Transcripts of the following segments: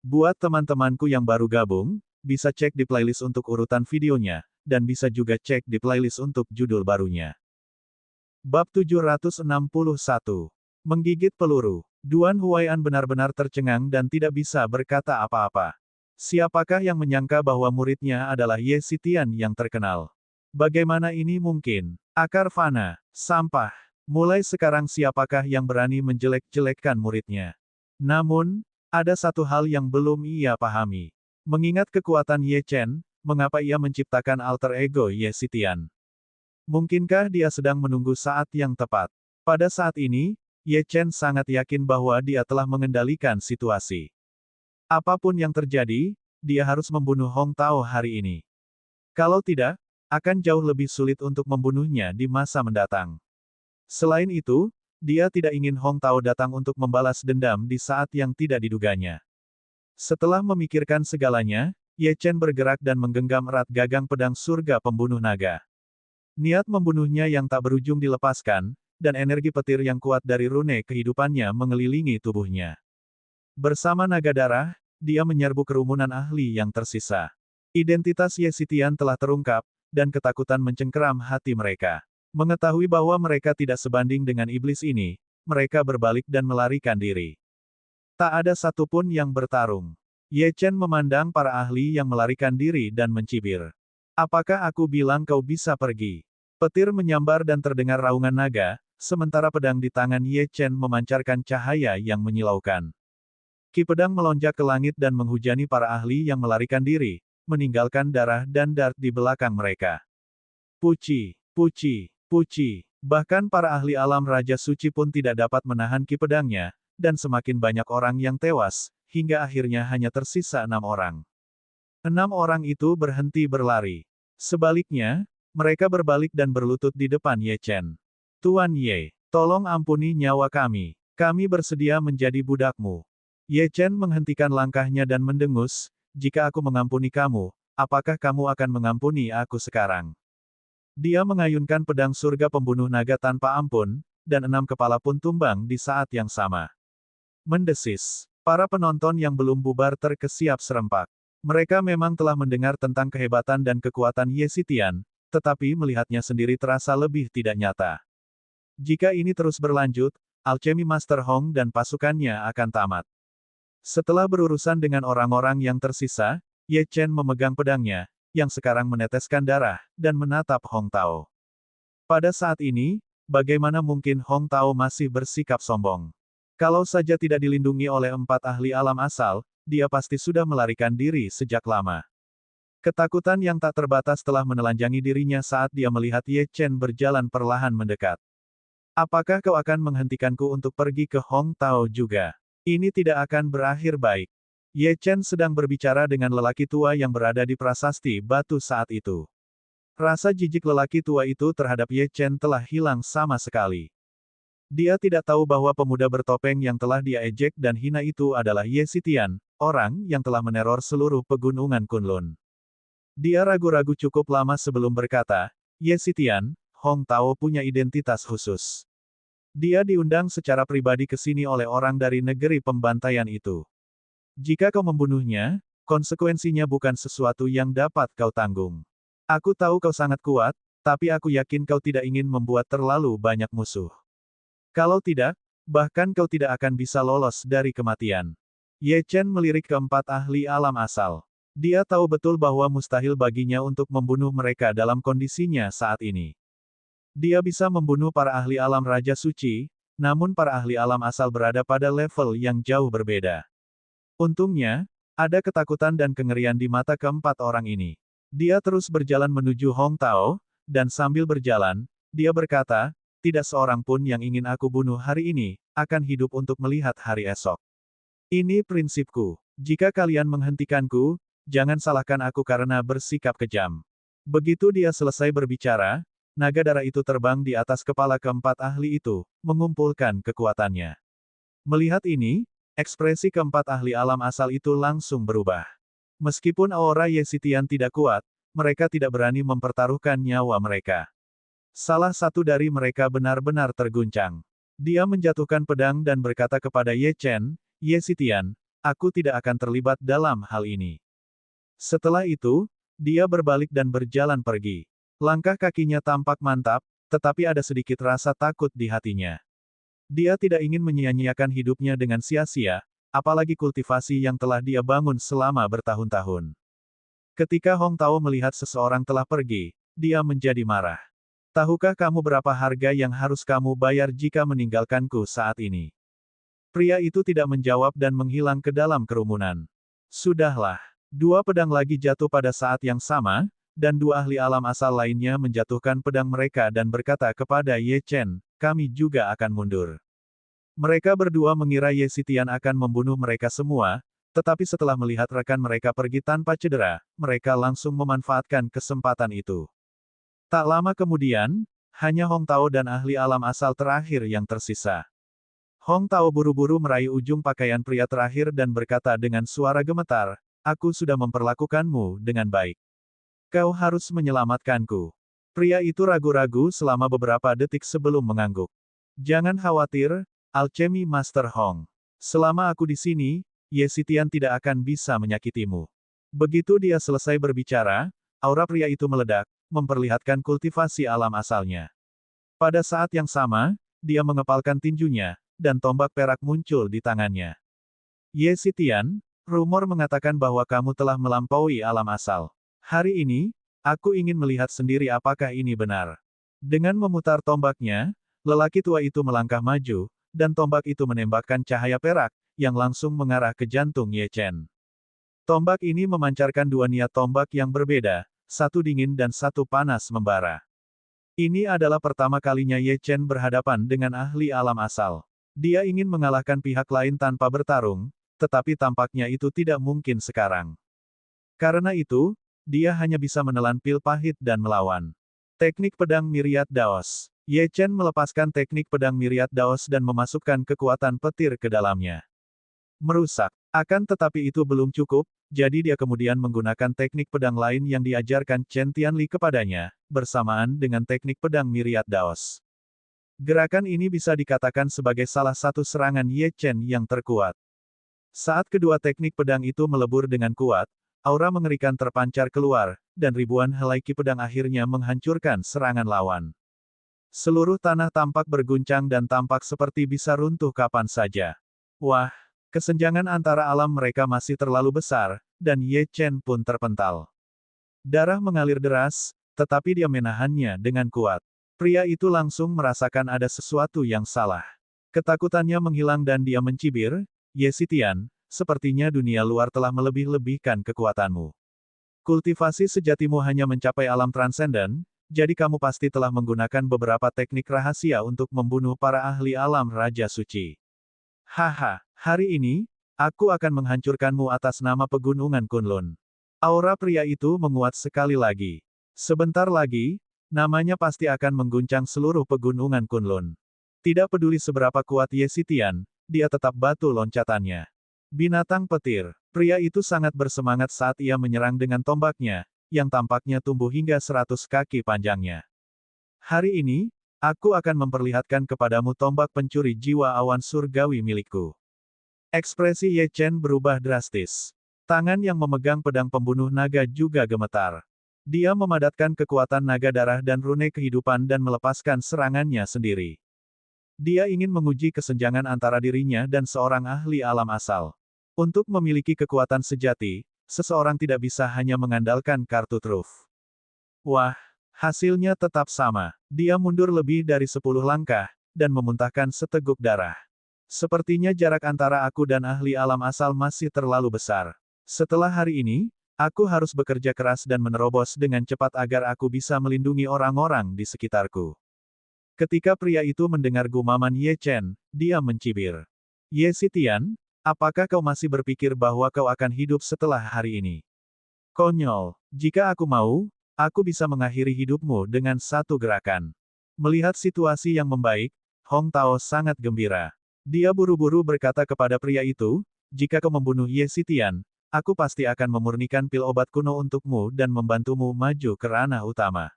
Buat teman-temanku yang baru gabung, bisa cek di playlist untuk urutan videonya, dan bisa juga cek di playlist untuk judul barunya. Bab 761. Menggigit peluru. Duan Huai'an benar-benar tercengang dan tidak bisa berkata apa-apa. Siapakah yang menyangka bahwa muridnya adalah Ye Xitian yang terkenal? Bagaimana ini mungkin? Akar fana, sampah. Mulai sekarang siapakah yang berani menjelek-jelekkan muridnya? Namun, ada satu hal yang belum ia pahami. Mengingat kekuatan Ye Chen, mengapa ia menciptakan alter ego Ye Xitian? Mungkinkah dia sedang menunggu saat yang tepat? Pada saat ini, Ye Chen sangat yakin bahwa dia telah mengendalikan situasi. Apapun yang terjadi, dia harus membunuh Hong Tao hari ini. Kalau tidak, akan jauh lebih sulit untuk membunuhnya di masa mendatang. Selain itu, dia tidak ingin Hong Tao datang untuk membalas dendam di saat yang tidak diduganya. Setelah memikirkan segalanya, Ye Chen bergerak dan menggenggam erat gagang pedang surga pembunuh naga. Niat membunuhnya yang tak berujung dilepaskan, dan energi petir yang kuat dari rune kehidupannya mengelilingi tubuhnya. Bersama naga darah, dia menyerbu kerumunan ahli yang tersisa. Identitas Ye Xitian telah terungkap, dan ketakutan mencengkeram hati mereka. Mengetahui bahwa mereka tidak sebanding dengan iblis ini, mereka berbalik dan melarikan diri. Tak ada satupun yang bertarung. Ye Chen memandang para ahli yang melarikan diri dan mencibir. Apakah aku bilang kau bisa pergi? Petir menyambar dan terdengar raungan naga, sementara pedang di tangan Ye Chen memancarkan cahaya yang menyilaukan. Ki pedang melonjak ke langit dan menghujani para ahli yang melarikan diri, meninggalkan darah dan dart di belakang mereka. Puci, puci, puci. Bahkan para ahli alam Raja Suci pun tidak dapat menahan ki pedangnya, dan semakin banyak orang yang tewas, hingga akhirnya hanya tersisa 6 orang. 6 orang itu berhenti berlari. Sebaliknya, mereka berbalik dan berlutut di depan Ye Chen. Tuan Ye, tolong ampuni nyawa kami. Kami bersedia menjadi budakmu. Ye Chen menghentikan langkahnya dan mendengus, jika aku mengampuni kamu, apakah kamu akan mengampuni aku sekarang? Dia mengayunkan pedang surga pembunuh naga tanpa ampun, dan 6 kepala pun tumbang di saat yang sama. Mendesis. Para penonton yang belum bubar terkesiap serempak. Mereka memang telah mendengar tentang kehebatan dan kekuatan Ye Xitian, tetapi melihatnya sendiri terasa lebih tidak nyata. Jika ini terus berlanjut, Alchemy Master Hong dan pasukannya akan tamat. Setelah berurusan dengan orang-orang yang tersisa, Ye Chen memegang pedangnya, yang sekarang meneteskan darah, dan menatap Hong Tao. Pada saat ini, bagaimana mungkin Hong Tao masih bersikap sombong? Kalau saja tidak dilindungi oleh 4 ahli alam asal, dia pasti sudah melarikan diri sejak lama. Ketakutan yang tak terbatas telah menelanjangi dirinya saat dia melihat Ye Chen berjalan perlahan mendekat. Apakah kau akan menghentikanku untuk pergi ke Hong Tao juga? Ini tidak akan berakhir baik. Ye Chen sedang berbicara dengan lelaki tua yang berada di prasasti batu saat itu. Rasa jijik lelaki tua itu terhadap Ye Chen telah hilang sama sekali. Dia tidak tahu bahwa pemuda bertopeng yang telah dia ejek dan hina itu adalah Ye Xitian, orang yang telah meneror seluruh pegunungan Kunlun. Dia ragu-ragu cukup lama sebelum berkata, Ye Xitian, Hong Tao punya identitas khusus. Dia diundang secara pribadi ke sini oleh orang dari negeri pembantaian itu. Jika kau membunuhnya, konsekuensinya bukan sesuatu yang dapat kau tanggung. Aku tahu kau sangat kuat, tapi aku yakin kau tidak ingin membuat terlalu banyak musuh. Kalau tidak, bahkan kau tidak akan bisa lolos dari kematian. Ye Chen melirik ke 4 ahli alam asal. Dia tahu betul bahwa mustahil baginya untuk membunuh mereka dalam kondisinya saat ini. Dia bisa membunuh para ahli alam Raja Suci, namun para ahli alam asal berada pada level yang jauh berbeda. Untungnya, ada ketakutan dan kengerian di mata keempat orang ini. Dia terus berjalan menuju Hong Tao, dan sambil berjalan, dia berkata, tidak seorang pun yang ingin aku bunuh hari ini, akan hidup untuk melihat hari esok. Ini prinsipku. Jika kalian menghentikanku, jangan salahkan aku karena bersikap kejam. Begitu dia selesai berbicara, naga darah itu terbang di atas kepala keempat ahli itu, mengumpulkan kekuatannya. Melihat ini, ekspresi keempat ahli alam asal itu langsung berubah. Meskipun aura Ye Xitian tidak kuat, mereka tidak berani mempertaruhkan nyawa mereka. Salah satu dari mereka benar-benar terguncang. Dia menjatuhkan pedang dan berkata kepada Ye Chen, Ye Xitian, aku tidak akan terlibat dalam hal ini. Setelah itu, dia berbalik dan berjalan pergi. Langkah kakinya tampak mantap, tetapi ada sedikit rasa takut di hatinya. Dia tidak ingin menyia-nyiakan hidupnya dengan sia-sia, apalagi kultivasi yang telah dia bangun selama bertahun-tahun. Ketika Hong Tao melihat seseorang telah pergi, dia menjadi marah. Tahukah kamu berapa harga yang harus kamu bayar jika meninggalkanku saat ini? Pria itu tidak menjawab dan menghilang ke dalam kerumunan. Sudahlah. Dua pedang lagi jatuh pada saat yang sama, dan dua ahli alam asal lainnya menjatuhkan pedang mereka dan berkata kepada Ye Chen, kami juga akan mundur. Mereka berdua mengira Ye Xitian akan membunuh mereka semua, tetapi setelah melihat rekan mereka pergi tanpa cedera, mereka langsung memanfaatkan kesempatan itu. Tak lama kemudian, hanya Hong Tao dan ahli alam asal terakhir yang tersisa. Hong Tao buru-buru meraih ujung pakaian pria terakhir dan berkata dengan suara gemetar, aku sudah memperlakukanmu dengan baik. Kau harus menyelamatkanku. Pria itu ragu-ragu selama beberapa detik sebelum mengangguk. Jangan khawatir, Alchemy Master Hong. Selama aku di sini, Ye Xitian tidak akan bisa menyakitimu. Begitu dia selesai berbicara, aura pria itu meledak, memperlihatkan kultivasi alam asalnya. Pada saat yang sama, dia mengepalkan tinjunya, dan tombak perak muncul di tangannya. Ye Xitian, rumor mengatakan bahwa kamu telah melampaui alam asal. Hari ini, aku ingin melihat sendiri apakah ini benar. Dengan memutar tombaknya, lelaki tua itu melangkah maju, dan tombak itu menembakkan cahaya perak, yang langsung mengarah ke jantung Ye Chen. Tombak ini memancarkan dua niat tombak yang berbeda, satu dingin dan satu panas membara. Ini adalah pertama kalinya Ye Chen berhadapan dengan ahli alam asal. Dia ingin mengalahkan pihak lain tanpa bertarung, tetapi tampaknya itu tidak mungkin sekarang. Karena itu, dia hanya bisa menelan pil pahit dan melawan. Teknik pedang Myriad Daos. Ye Chen melepaskan teknik pedang Myriad Daos dan memasukkan kekuatan petir ke dalamnya. Merusak. Akan tetapi itu belum cukup, jadi dia kemudian menggunakan teknik pedang lain yang diajarkan Chen Tianli kepadanya, bersamaan dengan teknik pedang Myriad Daos. Gerakan ini bisa dikatakan sebagai salah satu serangan Ye Chen yang terkuat. Saat kedua teknik pedang itu melebur dengan kuat, aura mengerikan terpancar keluar, dan ribuan helai ki pedang akhirnya menghancurkan serangan lawan. Seluruh tanah tampak berguncang dan tampak seperti bisa runtuh kapan saja. Wah, kesenjangan antara alam mereka masih terlalu besar, dan Ye Chen pun terpental. Darah mengalir deras, tetapi dia menahannya dengan kuat. Pria itu langsung merasakan ada sesuatu yang salah. Ketakutannya menghilang dan dia mencibir, Ye Xitian, sepertinya dunia luar telah melebih-lebihkan kekuatanmu. Kultivasi sejatimu hanya mencapai alam transenden, jadi kamu pasti telah menggunakan beberapa teknik rahasia untuk membunuh para ahli alam Raja Suci. Haha, hari ini, aku akan menghancurkanmu atas nama pegunungan Kunlun. Aura pria itu menguat sekali lagi. Sebentar lagi, namanya pasti akan mengguncang seluruh pegunungan Kunlun. Tidak peduli seberapa kuat Ye Xitian, dia tetap batu loncatannya. Binatang petir. Pria itu sangat bersemangat saat ia menyerang dengan tombaknya, yang tampaknya tumbuh hingga 100 kaki panjangnya. Hari ini, aku akan memperlihatkan kepadamu tombak pencuri jiwa awan surgawi milikku. Ekspresi Ye Chen berubah drastis. Tangan yang memegang pedang pembunuh naga juga gemetar. Dia memadatkan kekuatan naga darah dan rune kehidupan dan melepaskan serangannya sendiri. Dia ingin menguji kesenjangan antara dirinya dan seorang ahli alam asal. Untuk memiliki kekuatan sejati, seseorang tidak bisa hanya mengandalkan kartu truf. Wah, hasilnya tetap sama. Dia mundur lebih dari 10 langkah, dan memuntahkan seteguk darah. Sepertinya jarak antara aku dan ahli alam asal masih terlalu besar. Setelah hari ini, aku harus bekerja keras dan menerobos dengan cepat agar aku bisa melindungi orang-orang di sekitarku. Ketika pria itu mendengar gumaman Ye Chen, dia mencibir. Ye Xitian, apakah kau masih berpikir bahwa kau akan hidup setelah hari ini? Konyol, jika aku mau, aku bisa mengakhiri hidupmu dengan satu gerakan. Melihat situasi yang membaik, Hong Tao sangat gembira. Dia buru-buru berkata kepada pria itu, jika kau membunuh Ye Xitian, aku pasti akan memurnikan pil obat kuno untukmu dan membantumu maju ke ranah utama.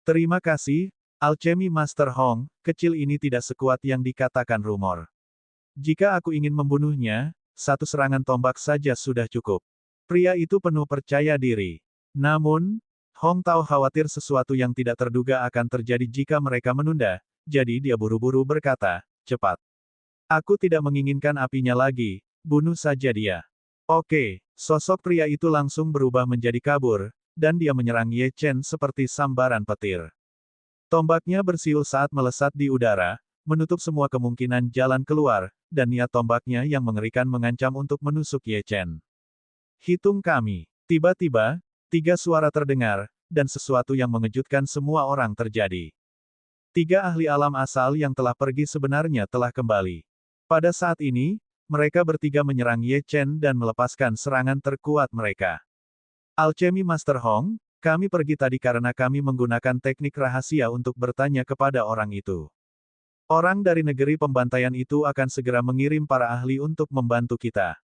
Terima kasih, Alchemy Master Hong, kecil ini tidak sekuat yang dikatakan rumor. Jika aku ingin membunuhnya, satu serangan tombak saja sudah cukup. Pria itu penuh percaya diri. Namun, Hong Tao khawatir sesuatu yang tidak terduga akan terjadi jika mereka menunda, jadi dia buru-buru berkata, cepat. Aku tidak menginginkan apinya lagi, bunuh saja dia. Oke, sosok pria itu langsung berubah menjadi kabur, dan dia menyerang Ye Chen seperti sambaran petir. Tombaknya bersiul saat melesat di udara, menutup semua kemungkinan jalan keluar, dan niat tombaknya yang mengerikan mengancam untuk menusuk Ye Chen. Hitung kami. Tiba-tiba, 3 suara terdengar, dan sesuatu yang mengejutkan semua orang terjadi. 3 ahli alam asal yang telah pergi sebenarnya telah kembali. Pada saat ini, mereka bertiga menyerang Ye Chen dan melepaskan serangan terkuat mereka. Alchemy Master Hong, kami pergi tadi karena kami menggunakan teknik rahasia untuk bertanya kepada orang itu. Orang dari negeri pembantaian itu akan segera mengirim para ahli untuk membantu kita.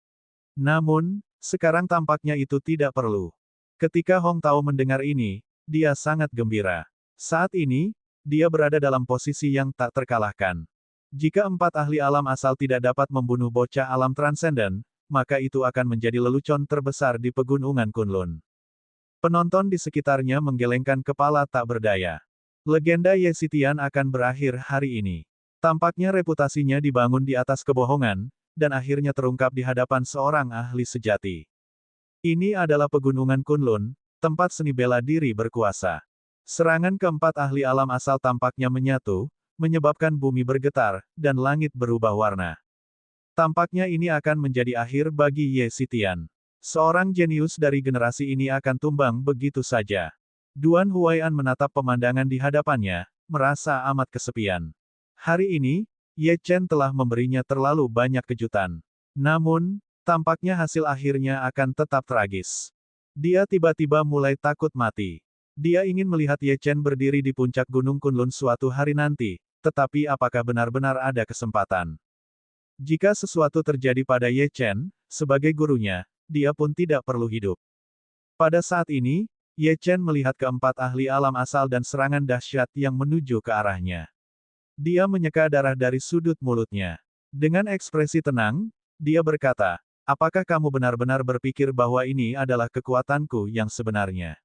Namun, sekarang tampaknya itu tidak perlu. Ketika Hong Tao mendengar ini, dia sangat gembira. Saat ini, dia berada dalam posisi yang tak terkalahkan. Jika 4 ahli alam asal tidak dapat membunuh bocah alam transenden, maka itu akan menjadi lelucon terbesar di pegunungan Kunlun. Penonton di sekitarnya menggelengkan kepala tak berdaya. Legenda Ye Xitian akan berakhir hari ini. Tampaknya reputasinya dibangun di atas kebohongan, dan akhirnya terungkap di hadapan seorang ahli sejati. Ini adalah pegunungan Kunlun, tempat seni bela diri berkuasa. Serangan keempat ahli alam asal tampaknya menyatu, menyebabkan bumi bergetar, dan langit berubah warna. Tampaknya ini akan menjadi akhir bagi Ye Xitian. Seorang jenius dari generasi ini akan tumbang begitu saja. Duan Huai'an menatap pemandangan di hadapannya, merasa amat kesepian. Hari ini, Ye Chen telah memberinya terlalu banyak kejutan. Namun, tampaknya hasil akhirnya akan tetap tragis. Dia tiba-tiba mulai takut mati. Dia ingin melihat Ye Chen berdiri di puncak Gunung Kunlun suatu hari nanti, tetapi apakah benar-benar ada kesempatan? Jika sesuatu terjadi pada Ye Chen, sebagai gurunya, dia pun tidak perlu hidup. Pada saat ini, Ye Chen melihat keempat ahli alam asal dan serangan dahsyat yang menuju ke arahnya. Dia menyeka darah dari sudut mulutnya. Dengan ekspresi tenang, dia berkata, apakah kamu benar-benar berpikir bahwa ini adalah kekuatanku yang sebenarnya?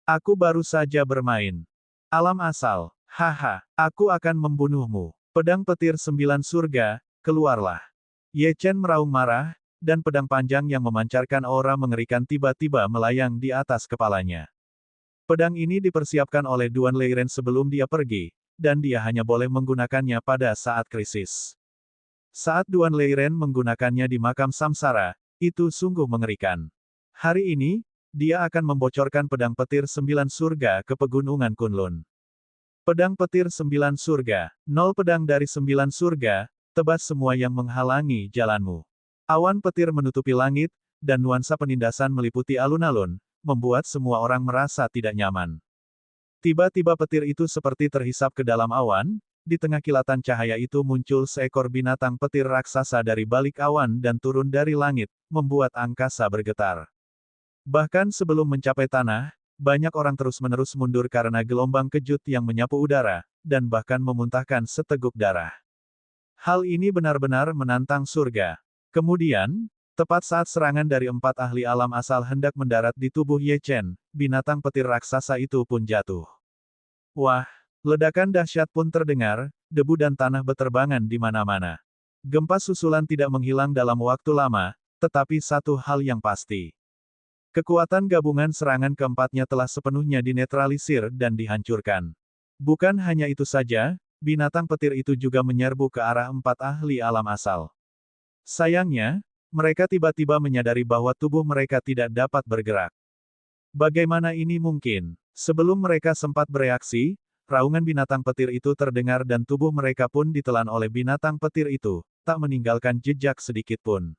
Aku baru saja bermain. Alam asal, haha, aku akan membunuhmu. Pedang petir 9 surga, keluarlah. Ye Chen meraung marah, dan pedang panjang yang memancarkan aura mengerikan tiba-tiba melayang di atas kepalanya. Pedang ini dipersiapkan oleh Duan Leiren sebelum dia pergi, dan dia hanya boleh menggunakannya pada saat krisis. Saat Duan Leiren menggunakannya di makam samsara, itu sungguh mengerikan. Hari ini, dia akan membocorkan pedang petir 9 surga ke pegunungan Kunlun. Pedang petir 9 surga, 0 pedang dari 9 surga, tebas semua yang menghalangi jalanmu. Awan petir menutupi langit, dan nuansa penindasan meliputi alun-alun, membuat semua orang merasa tidak nyaman. Tiba-tiba petir itu seperti terhisap ke dalam awan, di tengah kilatan cahaya itu muncul seekor binatang petir raksasa dari balik awan dan turun dari langit, membuat angkasa bergetar. Bahkan sebelum mencapai tanah, banyak orang terus-menerus mundur karena gelombang kejut yang menyapu udara, dan bahkan memuntahkan seteguk darah. Hal ini benar-benar menantang surga. Kemudian, tepat saat serangan dari 4 ahli alam asal hendak mendarat di tubuh Ye Chen, binatang petir raksasa itu pun jatuh. Wah, ledakan dahsyat pun terdengar, debu dan tanah beterbangan di mana-mana. Gempa susulan tidak menghilang dalam waktu lama, tetapi satu hal yang pasti. Kekuatan gabungan serangan keempatnya telah sepenuhnya dinetralisir dan dihancurkan. Bukan hanya itu saja, binatang petir itu juga menyerbu ke arah 4 ahli alam asal. Sayangnya, mereka tiba-tiba menyadari bahwa tubuh mereka tidak dapat bergerak. Bagaimana ini mungkin? Sebelum mereka sempat bereaksi, raungan binatang petir itu terdengar dan tubuh mereka pun ditelan oleh binatang petir itu, tak meninggalkan jejak sedikit pun.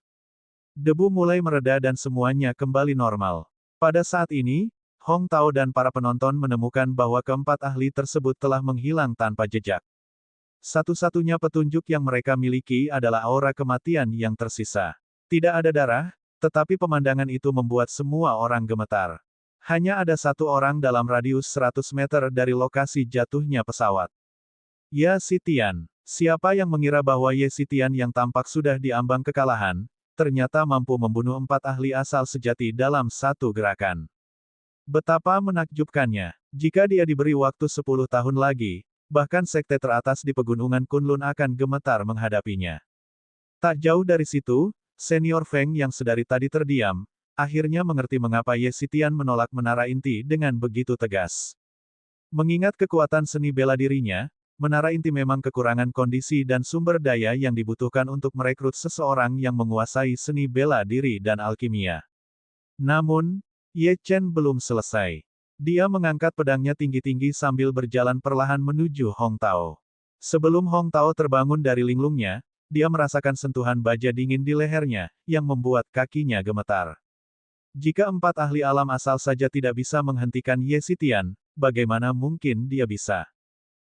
Debu mulai mereda dan semuanya kembali normal. Pada saat ini, Hong Tao dan para penonton menemukan bahwa keempat ahli tersebut telah menghilang tanpa jejak. Satu-satunya petunjuk yang mereka miliki adalah aura kematian yang tersisa. Tidak ada darah, tetapi pemandangan itu membuat semua orang gemetar. Hanya ada satu orang dalam radius 100 meter dari lokasi jatuhnya pesawat. Ye Xitian. Siapa yang mengira bahwa Ye Xitian yang tampak sudah diambang kekalahan, ternyata mampu membunuh 4 ahli asal sejati dalam satu gerakan. Betapa menakjubkannya. Jika dia diberi waktu 10 tahun lagi, bahkan sekte teratas di pegunungan Kunlun akan gemetar menghadapinya. Tak jauh dari situ, Senior Feng yang sedari tadi terdiam, akhirnya mengerti mengapa Ye Xitian menolak menara inti dengan begitu tegas. Mengingat kekuatan seni bela dirinya, menara inti memang kekurangan kondisi dan sumber daya yang dibutuhkan untuk merekrut seseorang yang menguasai seni bela diri dan alkimia. Namun, Ye Chen belum selesai. Dia mengangkat pedangnya tinggi-tinggi sambil berjalan perlahan menuju Hong Tao. Sebelum Hong Tao terbangun dari linglungnya, dia merasakan sentuhan baja dingin di lehernya, yang membuat kakinya gemetar. Jika 4 ahli alam asal saja tidak bisa menghentikan Ye Xitian, bagaimana mungkin dia bisa?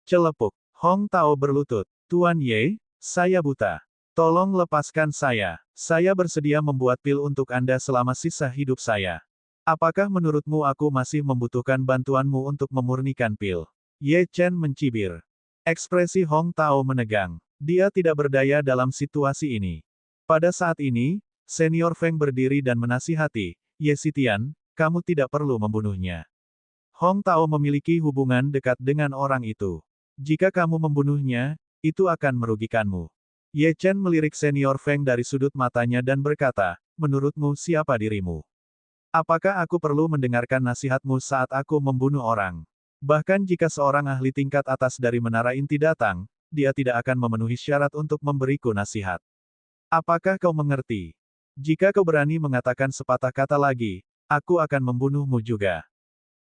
Celepuk. Hong Tao berlutut. Tuan Ye, saya buta. Tolong lepaskan saya. Saya bersedia membuat pil untuk Anda selama sisa hidup saya. Apakah menurutmu aku masih membutuhkan bantuanmu untuk memurnikan pil? Ye Chen mencibir. Ekspresi Hong Tao menegang. Dia tidak berdaya dalam situasi ini. Pada saat ini, Senior Feng berdiri dan menasihati, Ye Xitian, kamu tidak perlu membunuhnya. Hong Tao memiliki hubungan dekat dengan orang itu. Jika kamu membunuhnya, itu akan merugikanmu. Ye Chen melirik Senior Feng dari sudut matanya dan berkata, menurutmu siapa dirimu? Apakah aku perlu mendengarkan nasihatmu saat aku membunuh orang? Bahkan jika seorang ahli tingkat atas dari menara inti datang, dia tidak akan memenuhi syarat untuk memberiku nasihat. Apakah kau mengerti? Jika kau berani mengatakan sepatah kata lagi, aku akan membunuhmu juga.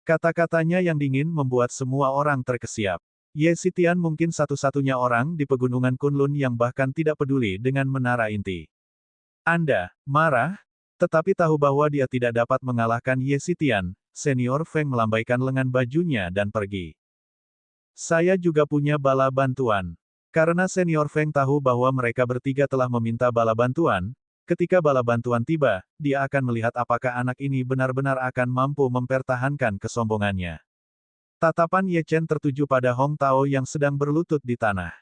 Kata-katanya yang dingin membuat semua orang terkesiap. Ye Xitian mungkin satu-satunya orang di pegunungan Kunlun yang bahkan tidak peduli dengan menara inti. Anda marah? Tetapi tahu bahwa dia tidak dapat mengalahkan Ye Xitian. Senior Feng melambaikan lengan bajunya dan pergi. Saya juga punya bala bantuan. Karena Senior Feng tahu bahwa mereka bertiga telah meminta bala bantuan, ketika bala bantuan tiba, dia akan melihat apakah anak ini benar-benar akan mampu mempertahankan kesombongannya. Tatapan Ye Chen tertuju pada Hong Tao yang sedang berlutut di tanah.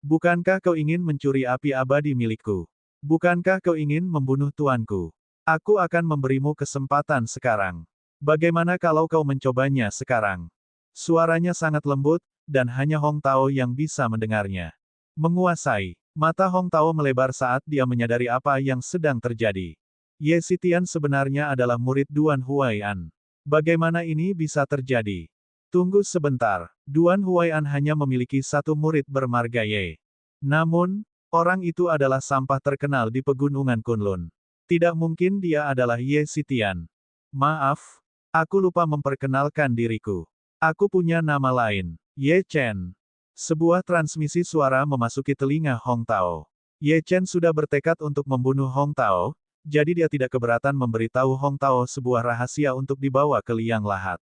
Bukankah kau ingin mencuri api abadi milikku? Bukankah kau ingin membunuh tuanku? Aku akan memberimu kesempatan sekarang. Bagaimana kalau kau mencobanya sekarang? Suaranya sangat lembut, dan hanya Hong Tao yang bisa mendengarnya. Menguasai. Mata Hong Tao melebar saat dia menyadari apa yang sedang terjadi. Ye Xitian sebenarnya adalah murid Duan Huai'an. Bagaimana ini bisa terjadi? Tunggu sebentar. Duan Huai'an hanya memiliki satu murid bermarga Ye. Namun, orang itu adalah sampah terkenal di pegunungan Kunlun. Tidak mungkin dia adalah Ye Xitian. Maaf, aku lupa memperkenalkan diriku. Aku punya nama lain, Ye Chen. Sebuah transmisi suara memasuki telinga Hong Tao. Ye Chen sudah bertekad untuk membunuh Hong Tao, jadi dia tidak keberatan memberitahu Hong Tao sebuah rahasia untuk dibawa ke liang lahat.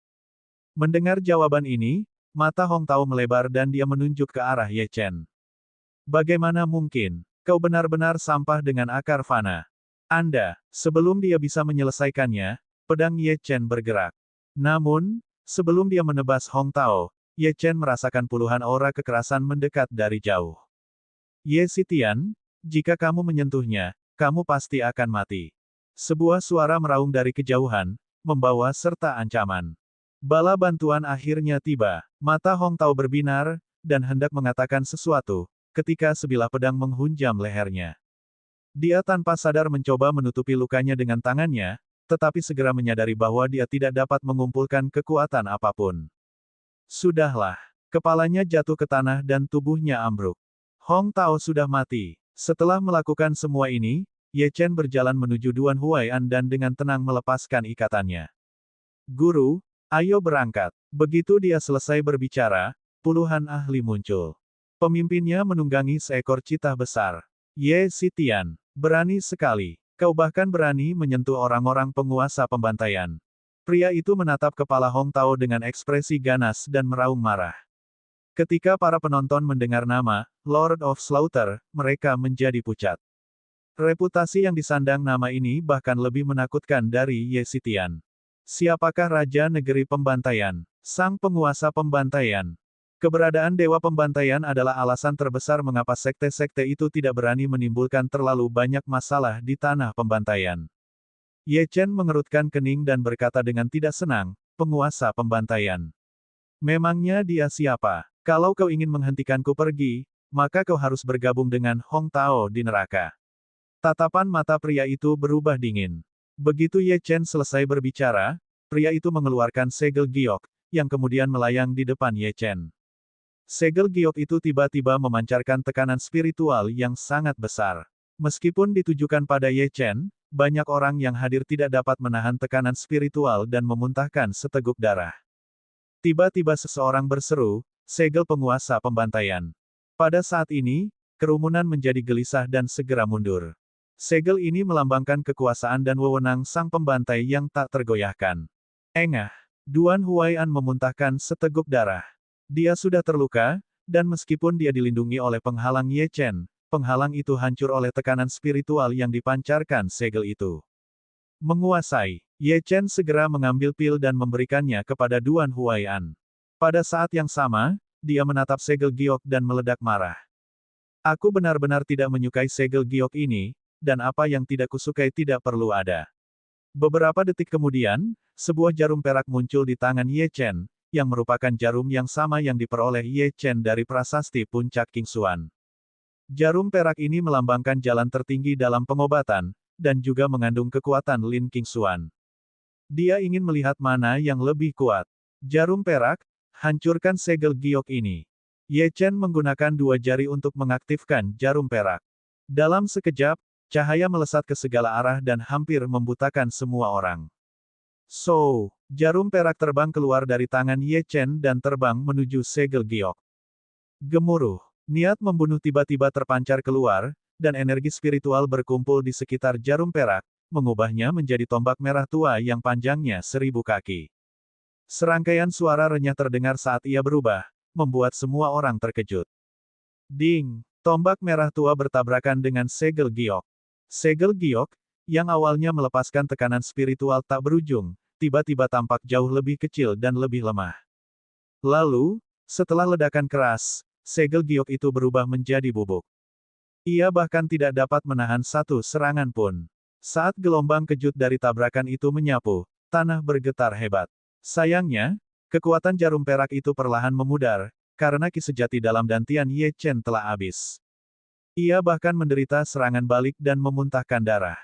Mendengar jawaban ini, mata Hong Tao melebar dan dia menunjuk ke arah Ye Chen. Bagaimana mungkin? Kau benar-benar sampah dengan akar fana. Anda, sebelum dia bisa menyelesaikannya, pedang Ye Chen bergerak. Namun, sebelum dia menebas Hong Tao, Ye Chen merasakan puluhan aura kekerasan mendekat dari jauh. Ye Xitian, jika kamu menyentuhnya, kamu pasti akan mati. Sebuah suara meraung dari kejauhan, membawa serta ancaman. Bala bantuan akhirnya tiba. Mata Hong Tao berbinar, dan hendak mengatakan sesuatu, ketika sebilah pedang menghunjam lehernya. Dia tanpa sadar mencoba menutupi lukanya dengan tangannya, tetapi segera menyadari bahwa dia tidak dapat mengumpulkan kekuatan apapun. Sudahlah. Kepalanya jatuh ke tanah dan tubuhnya ambruk. Hong Tao sudah mati. Setelah melakukan semua ini, Ye Chen berjalan menuju Duan Huai'an dan dengan tenang melepaskan ikatannya. Guru, ayo berangkat. Begitu dia selesai berbicara, puluhan ahli muncul. Pemimpinnya menunggangi seekor citah besar. Ye Xitian, berani sekali. Kau bahkan berani menyentuh orang-orang penguasa pembantaian. Pria itu menatap kepala Hong Tao dengan ekspresi ganas dan meraung marah. Ketika para penonton mendengar nama Lord of Slaughter, mereka menjadi pucat. Reputasi yang disandang nama ini bahkan lebih menakutkan dari Ye Xitian. Siapakah Raja Negeri Pembantaian? Sang penguasa pembantaian. Keberadaan Dewa Pembantaian adalah alasan terbesar mengapa sekte-sekte itu tidak berani menimbulkan terlalu banyak masalah di tanah pembantaian. Ye Chen mengerutkan kening dan berkata dengan tidak senang, penguasa pembantaian. Memangnya dia siapa? Kalau kau ingin menghentikanku pergi, maka kau harus bergabung dengan Hong Tao di neraka. Tatapan mata pria itu berubah dingin. Begitu Ye Chen selesai berbicara, pria itu mengeluarkan segel giok, yang kemudian melayang di depan Ye Chen. Segel giok itu tiba-tiba memancarkan tekanan spiritual yang sangat besar. Meskipun ditujukan pada Ye Chen, banyak orang yang hadir tidak dapat menahan tekanan spiritual dan memuntahkan seteguk darah. Tiba-tiba seseorang berseru, segel penguasa pembantaian. Pada saat ini, kerumunan menjadi gelisah dan segera mundur. Segel ini melambangkan kekuasaan dan wewenang sang pembantai yang tak tergoyahkan. Engah! Duan Huai'an memuntahkan seteguk darah. Dia sudah terluka, dan meskipun dia dilindungi oleh penghalang Ye Chen, penghalang itu hancur oleh tekanan spiritual yang dipancarkan segel itu. Menguasai. Ye Chen segera mengambil pil dan memberikannya kepada Duan Huai'an. Pada saat yang sama, dia menatap segel giok dan meledak marah. Aku benar-benar tidak menyukai segel giok ini, dan apa yang tidak kusukai tidak perlu ada. Beberapa detik kemudian, sebuah jarum perak muncul di tangan Ye Chen, yang merupakan jarum yang sama yang diperoleh Ye Chen dari prasasti puncak King Xuan. Jarum perak ini melambangkan jalan tertinggi dalam pengobatan, dan juga mengandung kekuatan Lin King Xuan. Dia ingin melihat mana yang lebih kuat. Jarum perak, hancurkan segel giok ini. Ye Chen menggunakan dua jari untuk mengaktifkan jarum perak. Dalam sekejap, cahaya melesat ke segala arah dan hampir membutakan semua orang. Jarum perak terbang keluar dari tangan Ye Chen dan terbang menuju segel giok. Gemuruh. Niat membunuh tiba-tiba terpancar keluar, dan energi spiritual berkumpul di sekitar jarum perak, mengubahnya menjadi tombak merah tua yang panjangnya 1000 kaki. Serangkaian suara renyah terdengar saat ia berubah, membuat semua orang terkejut. Ding! Tombak merah tua bertabrakan dengan segel giok. Segel giok, yang awalnya melepaskan tekanan spiritual tak berujung, tiba-tiba tampak jauh lebih kecil dan lebih lemah. Lalu, setelah ledakan keras, segel giok itu berubah menjadi bubuk. Ia bahkan tidak dapat menahan satu serangan pun. Saat gelombang kejut dari tabrakan itu menyapu, tanah bergetar hebat. Sayangnya, kekuatan jarum perak itu perlahan memudar, karena ki sejati dalam dantian Ye Chen telah habis. Ia bahkan menderita serangan balik dan memuntahkan darah.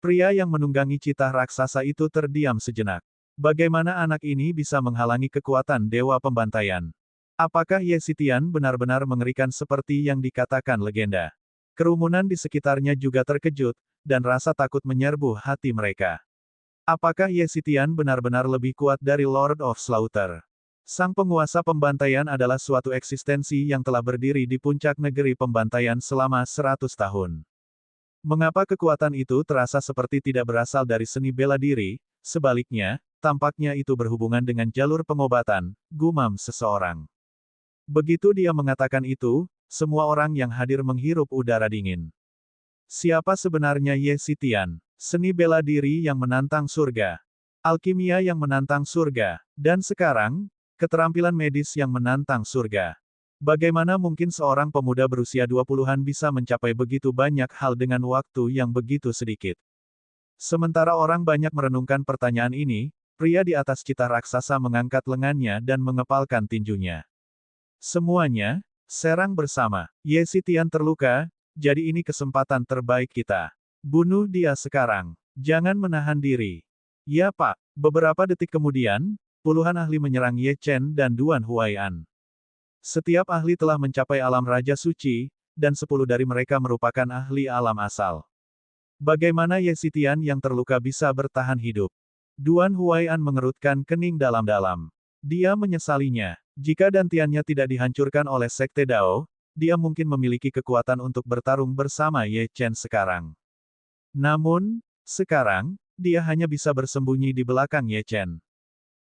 Pria yang menunggangi citah raksasa itu terdiam sejenak. Bagaimana anak ini bisa menghalangi kekuatan Dewa Pembantaian? Apakah Ye Xitian benar-benar mengerikan seperti yang dikatakan legenda? Kerumunan di sekitarnya juga terkejut, dan rasa takut menyerbu hati mereka. Apakah Ye Xitian benar-benar lebih kuat dari Lord of Slaughter? Sang penguasa pembantaian adalah suatu eksistensi yang telah berdiri di puncak negeri pembantaian selama 100 tahun. Mengapa kekuatan itu terasa seperti tidak berasal dari seni bela diri, sebaliknya, tampaknya itu berhubungan dengan jalur pengobatan, gumam seseorang. Begitu dia mengatakan itu, semua orang yang hadir menghirup udara dingin. Siapa sebenarnya Ye Xitian? Seni bela diri yang menantang surga. Alkimia yang menantang surga. Dan sekarang, keterampilan medis yang menantang surga. Bagaimana mungkin seorang pemuda berusia 20-an bisa mencapai begitu banyak hal dengan waktu yang begitu sedikit? Sementara orang banyak merenungkan pertanyaan ini, pria di atas citah raksasa mengangkat lengannya dan mengepalkan tinjunya. Semuanya, serang bersama. Ye Xitian terluka, jadi ini kesempatan terbaik kita. Bunuh dia sekarang. Jangan menahan diri. Ya Pak. Beberapa detik kemudian, puluhan ahli menyerang Ye Chen dan Duan Huai'an. Setiap ahli telah mencapai alam Raja Suci, dan 10 dari mereka merupakan ahli alam asal. Bagaimana Ye Xitian yang terluka bisa bertahan hidup? Duan Huai'an mengerutkan kening dalam-dalam. Dia menyesalinya. Jika dantiannya tidak dihancurkan oleh Sekte Dao, dia mungkin memiliki kekuatan untuk bertarung bersama Ye Chen sekarang. Namun, sekarang, dia hanya bisa bersembunyi di belakang Ye Chen.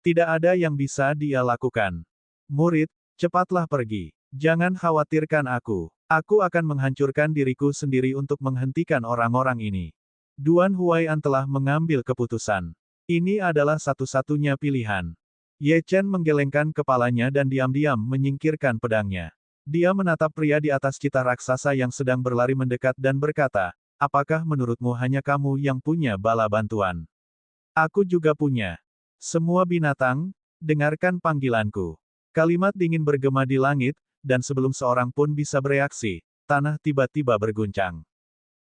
Tidak ada yang bisa dia lakukan. Murid, cepatlah pergi. Jangan khawatirkan aku. Aku akan menghancurkan diriku sendiri untuk menghentikan orang-orang ini. Duan Huai'an telah mengambil keputusan. Ini adalah satu-satunya pilihan. Ye Chen menggelengkan kepalanya dan diam-diam menyingkirkan pedangnya. Dia menatap pria di atas cita raksasa yang sedang berlari mendekat dan berkata, apakah menurutmu hanya kamu yang punya bala bantuan? Aku juga punya. Semua binatang, dengarkan panggilanku. Kalimat dingin bergema di langit, dan sebelum seorang pun bisa bereaksi, tanah tiba-tiba berguncang.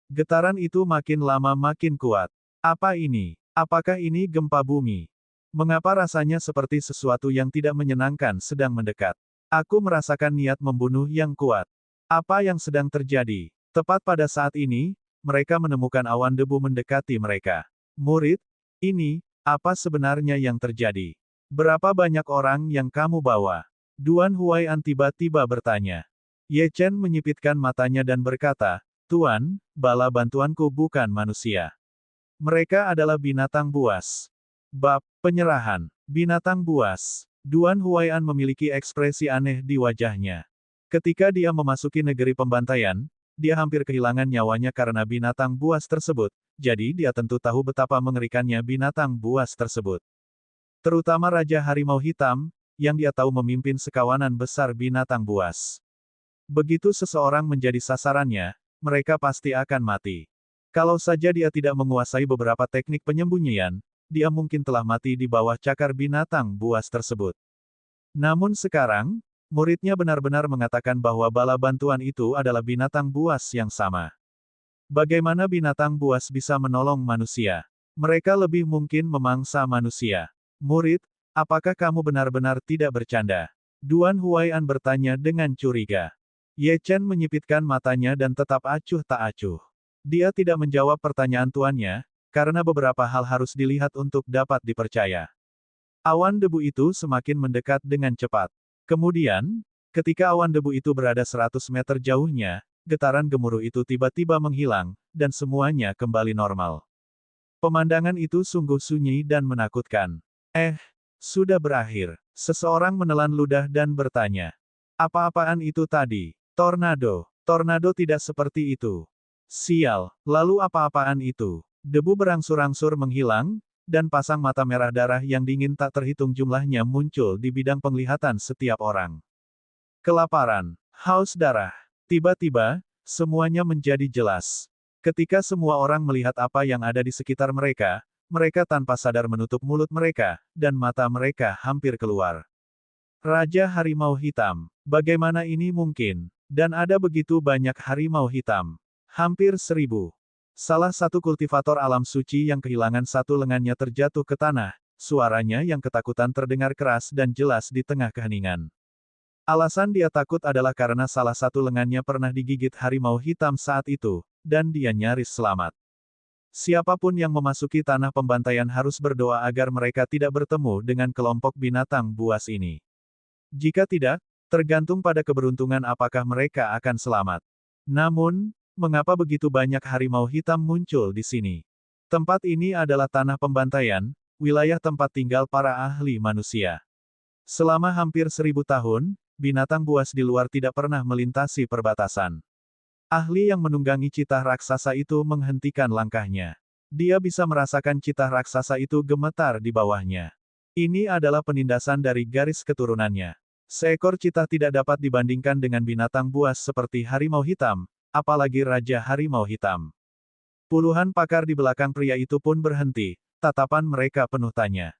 Getaran itu makin lama makin kuat. Apa ini? Apakah ini gempa bumi? Mengapa rasanya seperti sesuatu yang tidak menyenangkan sedang mendekat? Aku merasakan niat membunuh yang kuat. Apa yang sedang terjadi? Tepat pada saat ini, mereka menemukan awan debu mendekati mereka. Murid, ini, apa sebenarnya yang terjadi? Berapa banyak orang yang kamu bawa? Duan Huai'an tiba-tiba bertanya. Ye Chen menyipitkan matanya dan berkata, Tuan, bala bantuanku bukan manusia. Mereka adalah binatang buas. Bab penyerahan. Binatang buas. Duan Huai'an memiliki ekspresi aneh di wajahnya. Ketika dia memasuki negeri pembantaian, dia hampir kehilangan nyawanya karena binatang buas tersebut, jadi dia tentu tahu betapa mengerikannya binatang buas tersebut. Terutama Raja Harimau Hitam, yang dia tahu memimpin sekawanan besar binatang buas. Begitu seseorang menjadi sasarannya, mereka pasti akan mati. Kalau saja dia tidak menguasai beberapa teknik penyembunyian, dia mungkin telah mati di bawah cakar binatang buas tersebut. Namun sekarang, muridnya benar-benar mengatakan bahwa bala bantuan itu adalah binatang buas yang sama. Bagaimana binatang buas bisa menolong manusia? Mereka lebih mungkin memangsa manusia. Murid, apakah kamu benar-benar tidak bercanda? Duan Huai'an bertanya dengan curiga. Ye Chen menyipitkan matanya dan tetap acuh tak acuh. Dia tidak menjawab pertanyaan tuannya, karena beberapa hal harus dilihat untuk dapat dipercaya. Awan debu itu semakin mendekat dengan cepat. Kemudian, ketika awan debu itu berada 100 meter jauhnya, getaran gemuruh itu tiba-tiba menghilang, dan semuanya kembali normal. Pemandangan itu sungguh sunyi dan menakutkan. Sudah berakhir. Seseorang menelan ludah dan bertanya. Apa-apaan itu tadi? Tornado. Tornado tidak seperti itu. Sial, lalu apa-apaan itu? Debu berangsur-angsur menghilang, dan pasang mata merah darah yang dingin tak terhitung jumlahnya muncul di bidang penglihatan setiap orang. Kelaparan, haus darah. Tiba-tiba, semuanya menjadi jelas. Ketika semua orang melihat apa yang ada di sekitar mereka, mereka tanpa sadar menutup mulut mereka, dan mata mereka hampir keluar. Raja Harimau Hitam. Bagaimana ini mungkin? Dan ada begitu banyak harimau hitam. Hampir 1000. Salah satu kultivator alam suci yang kehilangan satu lengannya terjatuh ke tanah, suaranya yang ketakutan terdengar keras dan jelas di tengah keheningan. Alasan dia takut adalah karena salah satu lengannya pernah digigit harimau hitam saat itu, dan dia nyaris selamat. Siapapun yang memasuki tanah pembantaian harus berdoa agar mereka tidak bertemu dengan kelompok binatang buas ini. Jika tidak, tergantung pada keberuntungan apakah mereka akan selamat. Namun, mengapa begitu banyak harimau hitam muncul di sini? Tempat ini adalah tanah pembantaian, wilayah tempat tinggal para ahli manusia. Selama hampir 1000 tahun, binatang buas di luar tidak pernah melintasi perbatasan. Ahli yang menunggangi citah raksasa itu menghentikan langkahnya. Dia bisa merasakan citah raksasa itu gemetar di bawahnya. Ini adalah penindasan dari garis keturunannya. Seekor citah tidak dapat dibandingkan dengan binatang buas seperti harimau hitam, apalagi Raja Harimau Hitam. Puluhan pakar di belakang pria itu pun berhenti, tatapan mereka penuh tanya.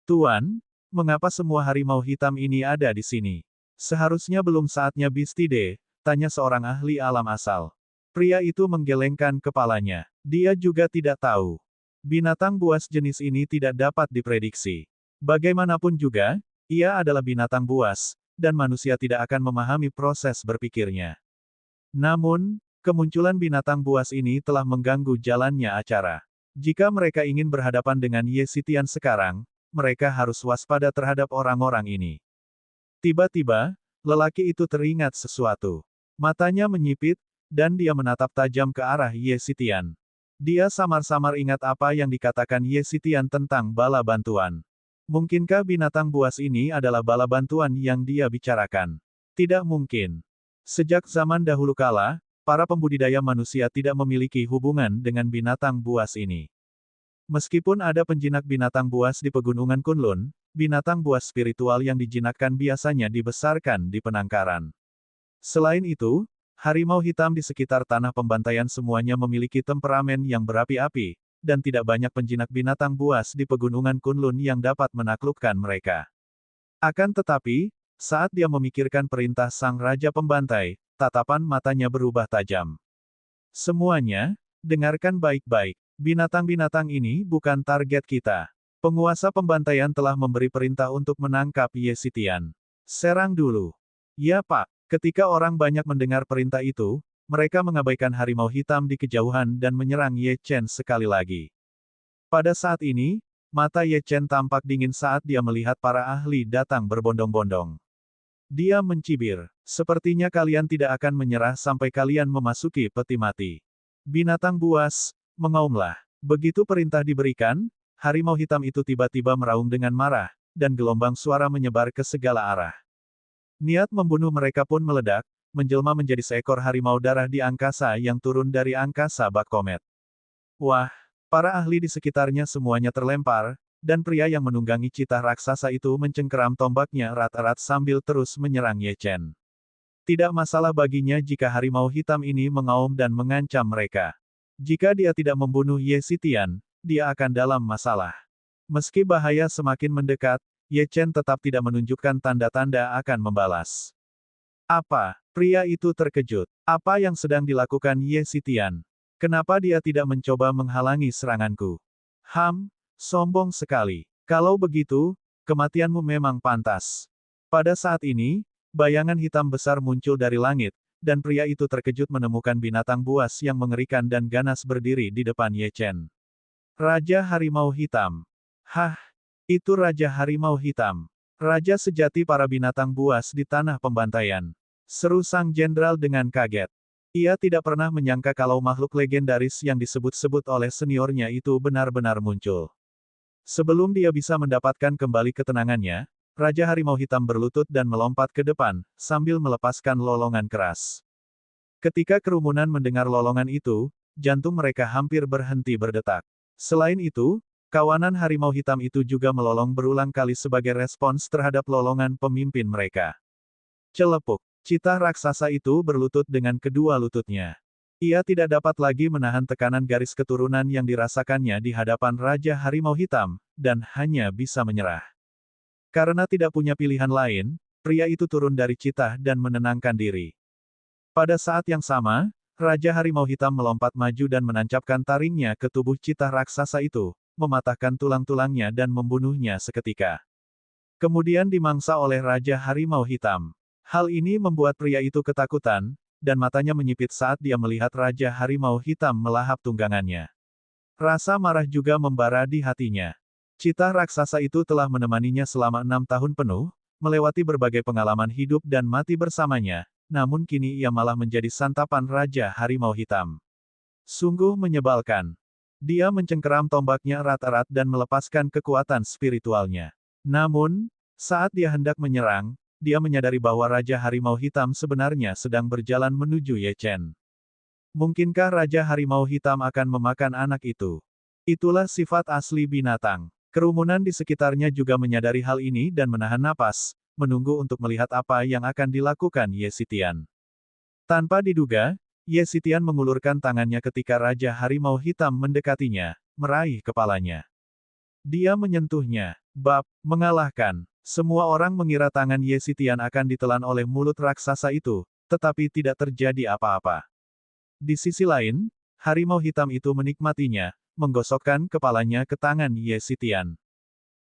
Tuan, mengapa semua harimau hitam ini ada di sini? Seharusnya belum saatnya Bistide, tanya seorang ahli alam asal. Pria itu menggelengkan kepalanya. Dia juga tidak tahu. Binatang buas jenis ini tidak dapat diprediksi. Bagaimanapun juga, ia adalah binatang buas, dan manusia tidak akan memahami proses berpikirnya. Namun, kemunculan binatang buas ini telah mengganggu jalannya acara. Jika mereka ingin berhadapan dengan Ye Xitian sekarang, mereka harus waspada terhadap orang-orang ini. Tiba-tiba, lelaki itu teringat sesuatu. Matanya menyipit, dan dia menatap tajam ke arah Ye Xitian. Dia samar-samar ingat apa yang dikatakan Ye Xitian tentang bala bantuan. Mungkinkah binatang buas ini adalah bala bantuan yang dia bicarakan? Tidak mungkin. Sejak zaman dahulu kala, para pembudidaya manusia tidak memiliki hubungan dengan binatang buas ini. Meskipun ada penjinak binatang buas di pegunungan Kunlun, binatang buas spiritual yang dijinakkan biasanya dibesarkan di penangkaran. Selain itu, harimau hitam di sekitar tanah pembantaian semuanya memiliki temperamen yang berapi-api, dan tidak banyak penjinak binatang buas di pegunungan Kunlun yang dapat menaklukkan mereka. Akan tetapi, saat dia memikirkan perintah sang raja pembantai, tatapan matanya berubah tajam. Semuanya, dengarkan baik-baik. Binatang-binatang ini bukan target kita. Penguasa pembantaian telah memberi perintah untuk menangkap Ye Xitian. Serang dulu. Ya Pak. Ketika orang banyak mendengar perintah itu, mereka mengabaikan harimau hitam di kejauhan dan menyerang Ye Chen sekali lagi. Pada saat ini, mata Ye Chen tampak dingin saat dia melihat para ahli datang berbondong-bondong. Dia mencibir. Sepertinya kalian tidak akan menyerah sampai kalian memasuki peti mati. Binatang buas, mengaumlah. Begitu perintah diberikan, harimau hitam itu tiba-tiba meraung dengan marah, dan gelombang suara menyebar ke segala arah. Niat membunuh mereka pun meledak, menjelma menjadi seekor harimau darah di angkasa yang turun dari angkasa bak komet. Wah, para ahli di sekitarnya semuanya terlempar, dan pria yang menunggangi citah raksasa itu mencengkeram tombaknya erat-erat sambil terus menyerang Ye Chen. Tidak masalah baginya jika harimau hitam ini mengaum dan mengancam mereka. Jika dia tidak membunuh Ye Xitian, dia akan dalam masalah. Meski bahaya semakin mendekat, Ye Chen tetap tidak menunjukkan tanda-tanda akan membalas. Apa? Pria itu terkejut. Apa yang sedang dilakukan Ye Xitian? Kenapa dia tidak mencoba menghalangi seranganku? Sombong sekali. Kalau begitu, kematianmu memang pantas. Pada saat ini, bayangan hitam besar muncul dari langit, dan pria itu terkejut menemukan binatang buas yang mengerikan dan ganas berdiri di depan Ye Chen. Raja Harimau Hitam. Hah, itu Raja Harimau Hitam. Raja sejati para binatang buas di tanah pembantaian. Seru sang jenderal dengan kaget. Ia tidak pernah menyangka kalau makhluk legendaris yang disebut-sebut oleh seniornya itu benar-benar muncul. Sebelum dia bisa mendapatkan kembali ketenangannya, Raja Harimau Hitam berlutut dan melompat ke depan, sambil melepaskan lolongan keras. Ketika kerumunan mendengar lolongan itu, jantung mereka hampir berhenti berdetak. Selain itu, kawanan harimau hitam itu juga melolong berulang kali sebagai respons terhadap lolongan pemimpin mereka. Celepuk. Citah raksasa itu berlutut dengan kedua lututnya. Ia tidak dapat lagi menahan tekanan garis keturunan yang dirasakannya di hadapan Raja Harimau Hitam, dan hanya bisa menyerah. Karena tidak punya pilihan lain, pria itu turun dari citah dan menenangkan diri. Pada saat yang sama, Raja Harimau Hitam melompat maju dan menancapkan taringnya ke tubuh citah raksasa itu, mematahkan tulang-tulangnya dan membunuhnya seketika. Kemudian dimangsa oleh Raja Harimau Hitam. Hal ini membuat pria itu ketakutan, dan matanya menyipit saat dia melihat Raja Harimau Hitam melahap tunggangannya. Rasa marah juga membara di hatinya. Citah raksasa itu telah menemaninya selama 6 tahun penuh, melewati berbagai pengalaman hidup dan mati bersamanya, namun kini ia malah menjadi santapan Raja Harimau Hitam. Sungguh menyebalkan. Dia mencengkeram tombaknya erat-erat dan melepaskan kekuatan spiritualnya. Namun, saat dia hendak menyerang, dia menyadari bahwa Raja Harimau Hitam sebenarnya sedang berjalan menuju Ye Chen. Mungkinkah Raja Harimau Hitam akan memakan anak itu? Itulah sifat asli binatang. Kerumunan di sekitarnya juga menyadari hal ini dan menahan napas, menunggu untuk melihat apa yang akan dilakukan Ye Xitian. Tanpa diduga, Ye Xitian mengulurkan tangannya ketika Raja Harimau Hitam mendekatinya, meraih kepalanya. Dia menyentuhnya. Mengalahkan. Semua orang mengira tangan Ye Xitian akan ditelan oleh mulut raksasa itu, tetapi tidak terjadi apa-apa. Di sisi lain, harimau hitam itu menikmatinya, menggosokkan kepalanya ke tangan Ye Xitian.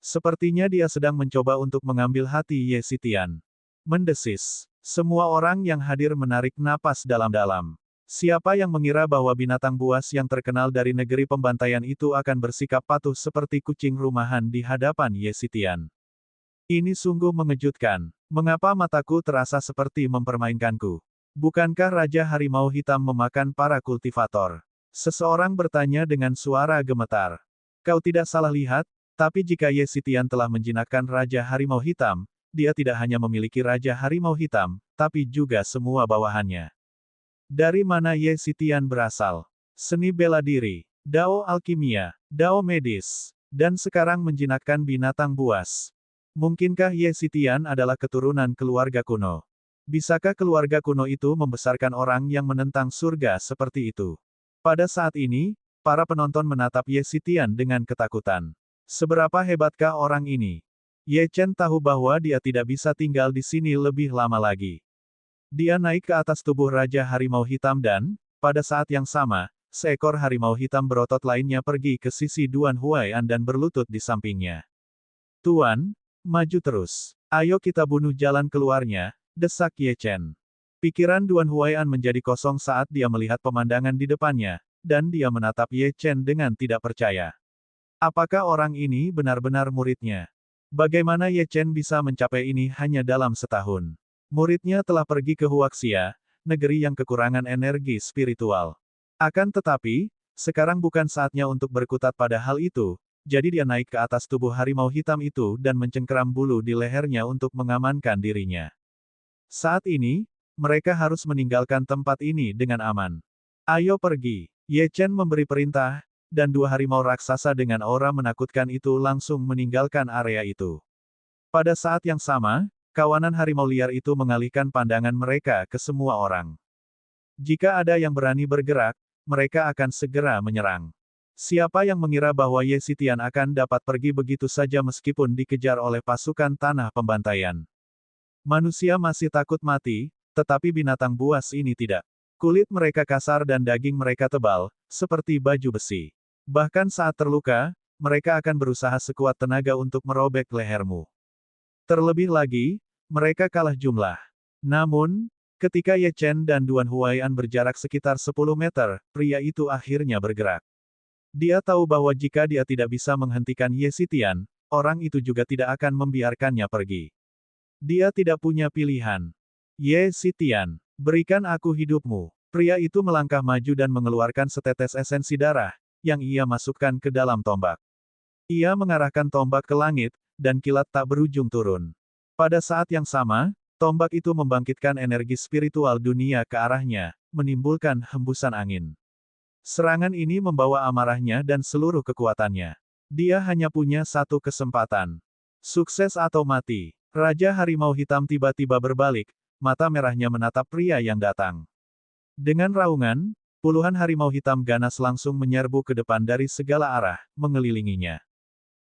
Sepertinya dia sedang mencoba untuk mengambil hati Ye Xitian. Mendesis. Semua orang yang hadir menarik napas dalam-dalam. Siapa yang mengira bahwa binatang buas yang terkenal dari negeri pembantaian itu akan bersikap patuh seperti kucing rumahan di hadapan Ye Xitian? Ini sungguh mengejutkan. Mengapa mataku terasa seperti mempermainkanku? Bukankah Raja Harimau Hitam memakan para kultivator? Seseorang bertanya dengan suara gemetar. Kau tidak salah lihat, tapi jika Ye Xitian telah menjinakkan Raja Harimau Hitam, dia tidak hanya memiliki Raja Harimau Hitam, tapi juga semua bawahannya. Dari mana Ye Xitian berasal? Seni bela diri, Dao alkimia, Dao medis, dan sekarang menjinakkan binatang buas. Mungkinkah Ye Xitian adalah keturunan keluarga kuno? Bisakah keluarga kuno itu membesarkan orang yang menentang surga seperti itu? Pada saat ini, para penonton menatap Ye Xitian dengan ketakutan. Seberapa hebatkah orang ini? Ye Chen tahu bahwa dia tidak bisa tinggal di sini lebih lama lagi. Dia naik ke atas tubuh Raja Harimau Hitam dan, pada saat yang sama, seekor harimau hitam berotot lainnya pergi ke sisi Duan Huai'an dan berlutut di sampingnya. Tuan, maju terus. Ayo kita bunuh jalan keluarnya, desak Ye Chen. Pikiran Duan Huai'an menjadi kosong saat dia melihat pemandangan di depannya, dan dia menatap Ye Chen dengan tidak percaya. Apakah orang ini benar-benar muridnya? Bagaimana Ye Chen bisa mencapai ini hanya dalam setahun? Muridnya telah pergi ke Huaxia, negeri yang kekurangan energi spiritual. Akan tetapi, sekarang bukan saatnya untuk berkutat pada hal itu, jadi dia naik ke atas tubuh harimau hitam itu dan mencengkeram bulu di lehernya untuk mengamankan dirinya. Saat ini, mereka harus meninggalkan tempat ini dengan aman. Ayo pergi. Ye Chen memberi perintah, dan dua harimau raksasa dengan aura menakutkan itu langsung meninggalkan area itu. Pada saat yang sama, kawanan harimau liar itu mengalihkan pandangan mereka ke semua orang. Jika ada yang berani bergerak, mereka akan segera menyerang. Siapa yang mengira bahwa Ye Xitian akan dapat pergi begitu saja meskipun dikejar oleh pasukan tanah pembantaian? Manusia masih takut mati, tetapi binatang buas ini tidak. Kulit mereka kasar dan daging mereka tebal, seperti baju besi. Bahkan saat terluka, mereka akan berusaha sekuat tenaga untuk merobek lehermu. Terlebih lagi, mereka kalah jumlah. Namun, ketika Ye Chen dan Duan Huai'an berjarak sekitar 10 meter, pria itu akhirnya bergerak. Dia tahu bahwa jika dia tidak bisa menghentikan Ye Xitian, orang itu juga tidak akan membiarkannya pergi. Dia tidak punya pilihan. Ye Xitian, berikan aku hidupmu. Pria itu melangkah maju dan mengeluarkan setetes esensi darah, yang ia masukkan ke dalam tombak. Ia mengarahkan tombak ke langit, dan kilat tak berujung turun. Pada saat yang sama, tombak itu membangkitkan energi spiritual dunia ke arahnya, menimbulkan hembusan angin. Serangan ini membawa amarahnya dan seluruh kekuatannya. Dia hanya punya satu kesempatan. Sukses atau mati. Raja Harimau Hitam tiba-tiba berbalik, mata merahnya menatap pria yang datang. Dengan raungan, puluhan harimau hitam ganas langsung menyerbu ke depan dari segala arah, mengelilinginya.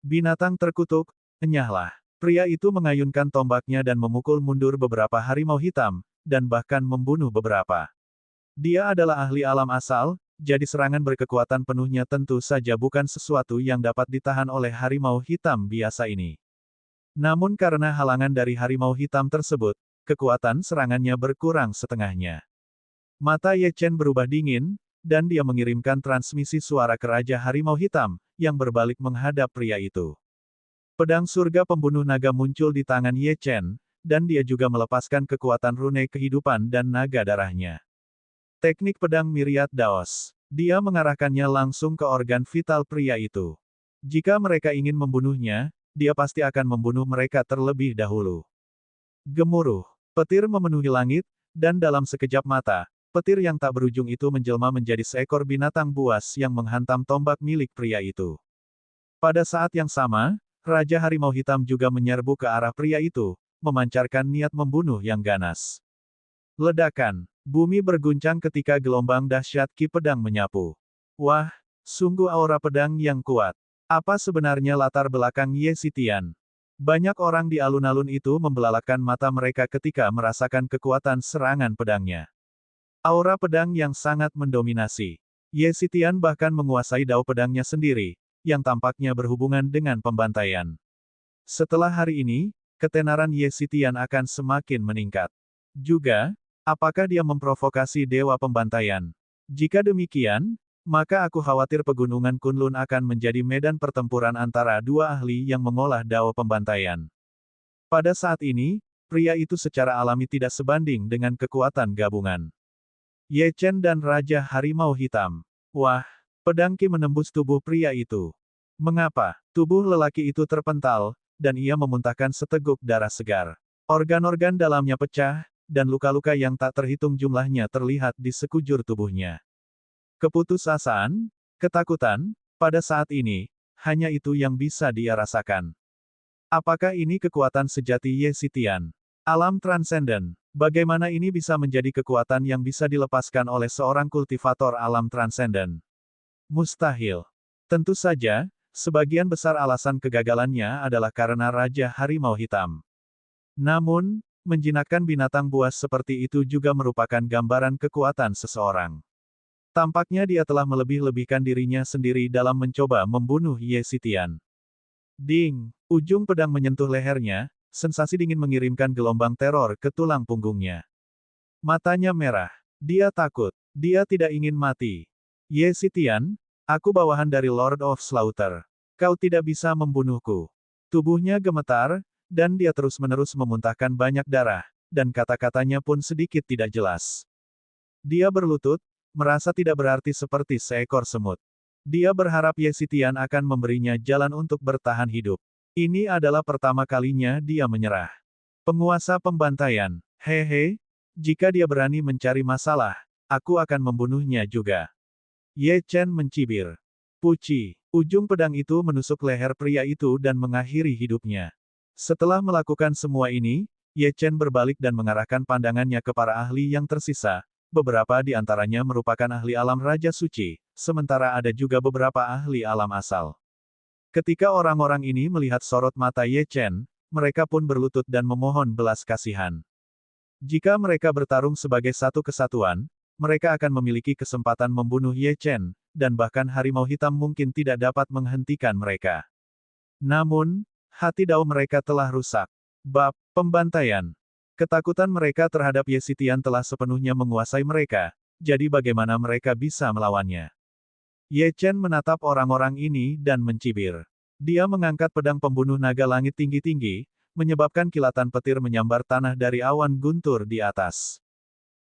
Binatang terkutuk, enyahlah. Pria itu mengayunkan tombaknya dan memukul mundur beberapa harimau hitam, dan bahkan membunuh beberapa. Dia adalah ahli alam asal, jadi serangan berkekuatan penuhnya tentu saja bukan sesuatu yang dapat ditahan oleh harimau hitam biasa ini. Namun karena halangan dari harimau hitam tersebut, kekuatan serangannya berkurang setengahnya. Mata Ye Chen berubah dingin, dan dia mengirimkan transmisi suara ke Raja Harimau Hitam, yang berbalik menghadap pria itu. Pedang surga pembunuh naga muncul di tangan Ye Chen, dan dia juga melepaskan kekuatan rune kehidupan dan naga darahnya. Teknik pedang Myriad Daos. Dia mengarahkannya langsung ke organ vital pria itu. Jika mereka ingin membunuhnya, dia pasti akan membunuh mereka terlebih dahulu. Gemuruh. Petir memenuhi langit, dan dalam sekejap mata, petir yang tak berujung itu menjelma menjadi seekor binatang buas yang menghantam tombak milik pria itu. Pada saat yang sama, Raja Harimau Hitam juga menyerbu ke arah pria itu, memancarkan niat membunuh yang ganas. Ledakan. Bumi berguncang ketika gelombang dahsyat ki pedang menyapu. Wah, sungguh aura pedang yang kuat. Apa sebenarnya latar belakang Ye Xitian? Banyak orang di alun-alun itu membelalakkan mata mereka ketika merasakan kekuatan serangan pedangnya. Aura pedang yang sangat mendominasi. Ye Xitian bahkan menguasai dao pedangnya sendiri, yang tampaknya berhubungan dengan pembantaian. Setelah hari ini, ketenaran Ye Xitian akan semakin meningkat. Juga, apakah dia memprovokasi dewa pembantaian? Jika demikian, maka aku khawatir pegunungan Kunlun akan menjadi medan pertempuran antara dua ahli yang mengolah dao pembantaian. Pada saat ini, pria itu secara alami tidak sebanding dengan kekuatan gabungan. Ye Chen dan Raja Harimau Hitam. Wah, pedang ki menembus tubuh pria itu. Mengapa? Tubuh lelaki itu terpental, dan ia memuntahkan seteguk darah segar. Organ-organ dalamnya pecah, dan luka-luka yang tak terhitung jumlahnya terlihat di sekujur tubuhnya. Keputusasaan, ketakutan, pada saat ini, hanya itu yang bisa dia rasakan. Apakah ini kekuatan sejati Ye Xitian? Alam transenden. Bagaimana ini bisa menjadi kekuatan yang bisa dilepaskan oleh seorang kultivator alam transenden? Mustahil. Tentu saja, sebagian besar alasan kegagalannya adalah karena Raja Harimau Hitam. Namun, menjinakkan binatang buas seperti itu juga merupakan gambaran kekuatan seseorang. Tampaknya dia telah melebih-lebihkan dirinya sendiri dalam mencoba membunuh Ye Xitian. Ding! Ujung pedang menyentuh lehernya, sensasi dingin mengirimkan gelombang teror ke tulang punggungnya. Matanya merah. Dia takut. Dia tidak ingin mati. Ye Xitian, aku bawahan dari Lord of Slaughter. Kau tidak bisa membunuhku. Tubuhnya gemetar, dan dia terus-menerus memuntahkan banyak darah, dan kata-katanya pun sedikit tidak jelas. Dia berlutut, merasa tidak berarti seperti seekor semut. Dia berharap Ye Xitian akan memberinya jalan untuk bertahan hidup. Ini adalah pertama kalinya dia menyerah. Penguasa pembantaian. Hehe, jika dia berani mencari masalah, aku akan membunuhnya juga. Ye Chen mencibir. Puci. Ujung pedang itu menusuk leher pria itu dan mengakhiri hidupnya. Setelah melakukan semua ini, Ye Chen berbalik dan mengarahkan pandangannya ke para ahli yang tersisa. Beberapa di antaranya merupakan ahli alam Raja Suci, sementara ada juga beberapa ahli alam asal. Ketika orang-orang ini melihat sorot mata Ye Chen, mereka pun berlutut dan memohon belas kasihan. Jika mereka bertarung sebagai satu kesatuan, mereka akan memiliki kesempatan membunuh Ye Chen, dan bahkan Harimau Hitam mungkin tidak dapat menghentikan mereka. Namun, hati dao mereka telah rusak. Bab pembantaian. Ketakutan mereka terhadap Ye Xitian telah sepenuhnya menguasai mereka, jadi bagaimana mereka bisa melawannya? Ye Chen menatap orang-orang ini dan mencibir. Dia mengangkat pedang pembunuh naga langit tinggi-tinggi, menyebabkan kilatan petir menyambar tanah dari awan guntur di atas.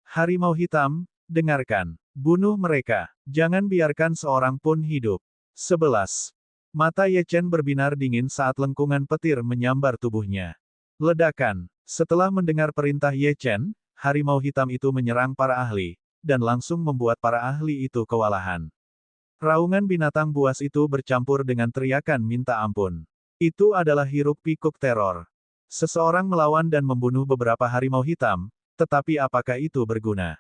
Harimau Hitam, dengarkan. Bunuh mereka. Jangan biarkan seorang pun hidup. 11. Mata Ye Chen berbinar dingin saat lengkungan petir menyambar tubuhnya. Ledakan. Setelah mendengar perintah Ye Chen, Harimau Hitam itu menyerang para ahli, dan langsung membuat para ahli itu kewalahan. Raungan binatang buas itu bercampur dengan teriakan minta ampun. Itu adalah hiruk-pikuk teror. Seseorang melawan dan membunuh beberapa harimau hitam, tetapi apakah itu berguna?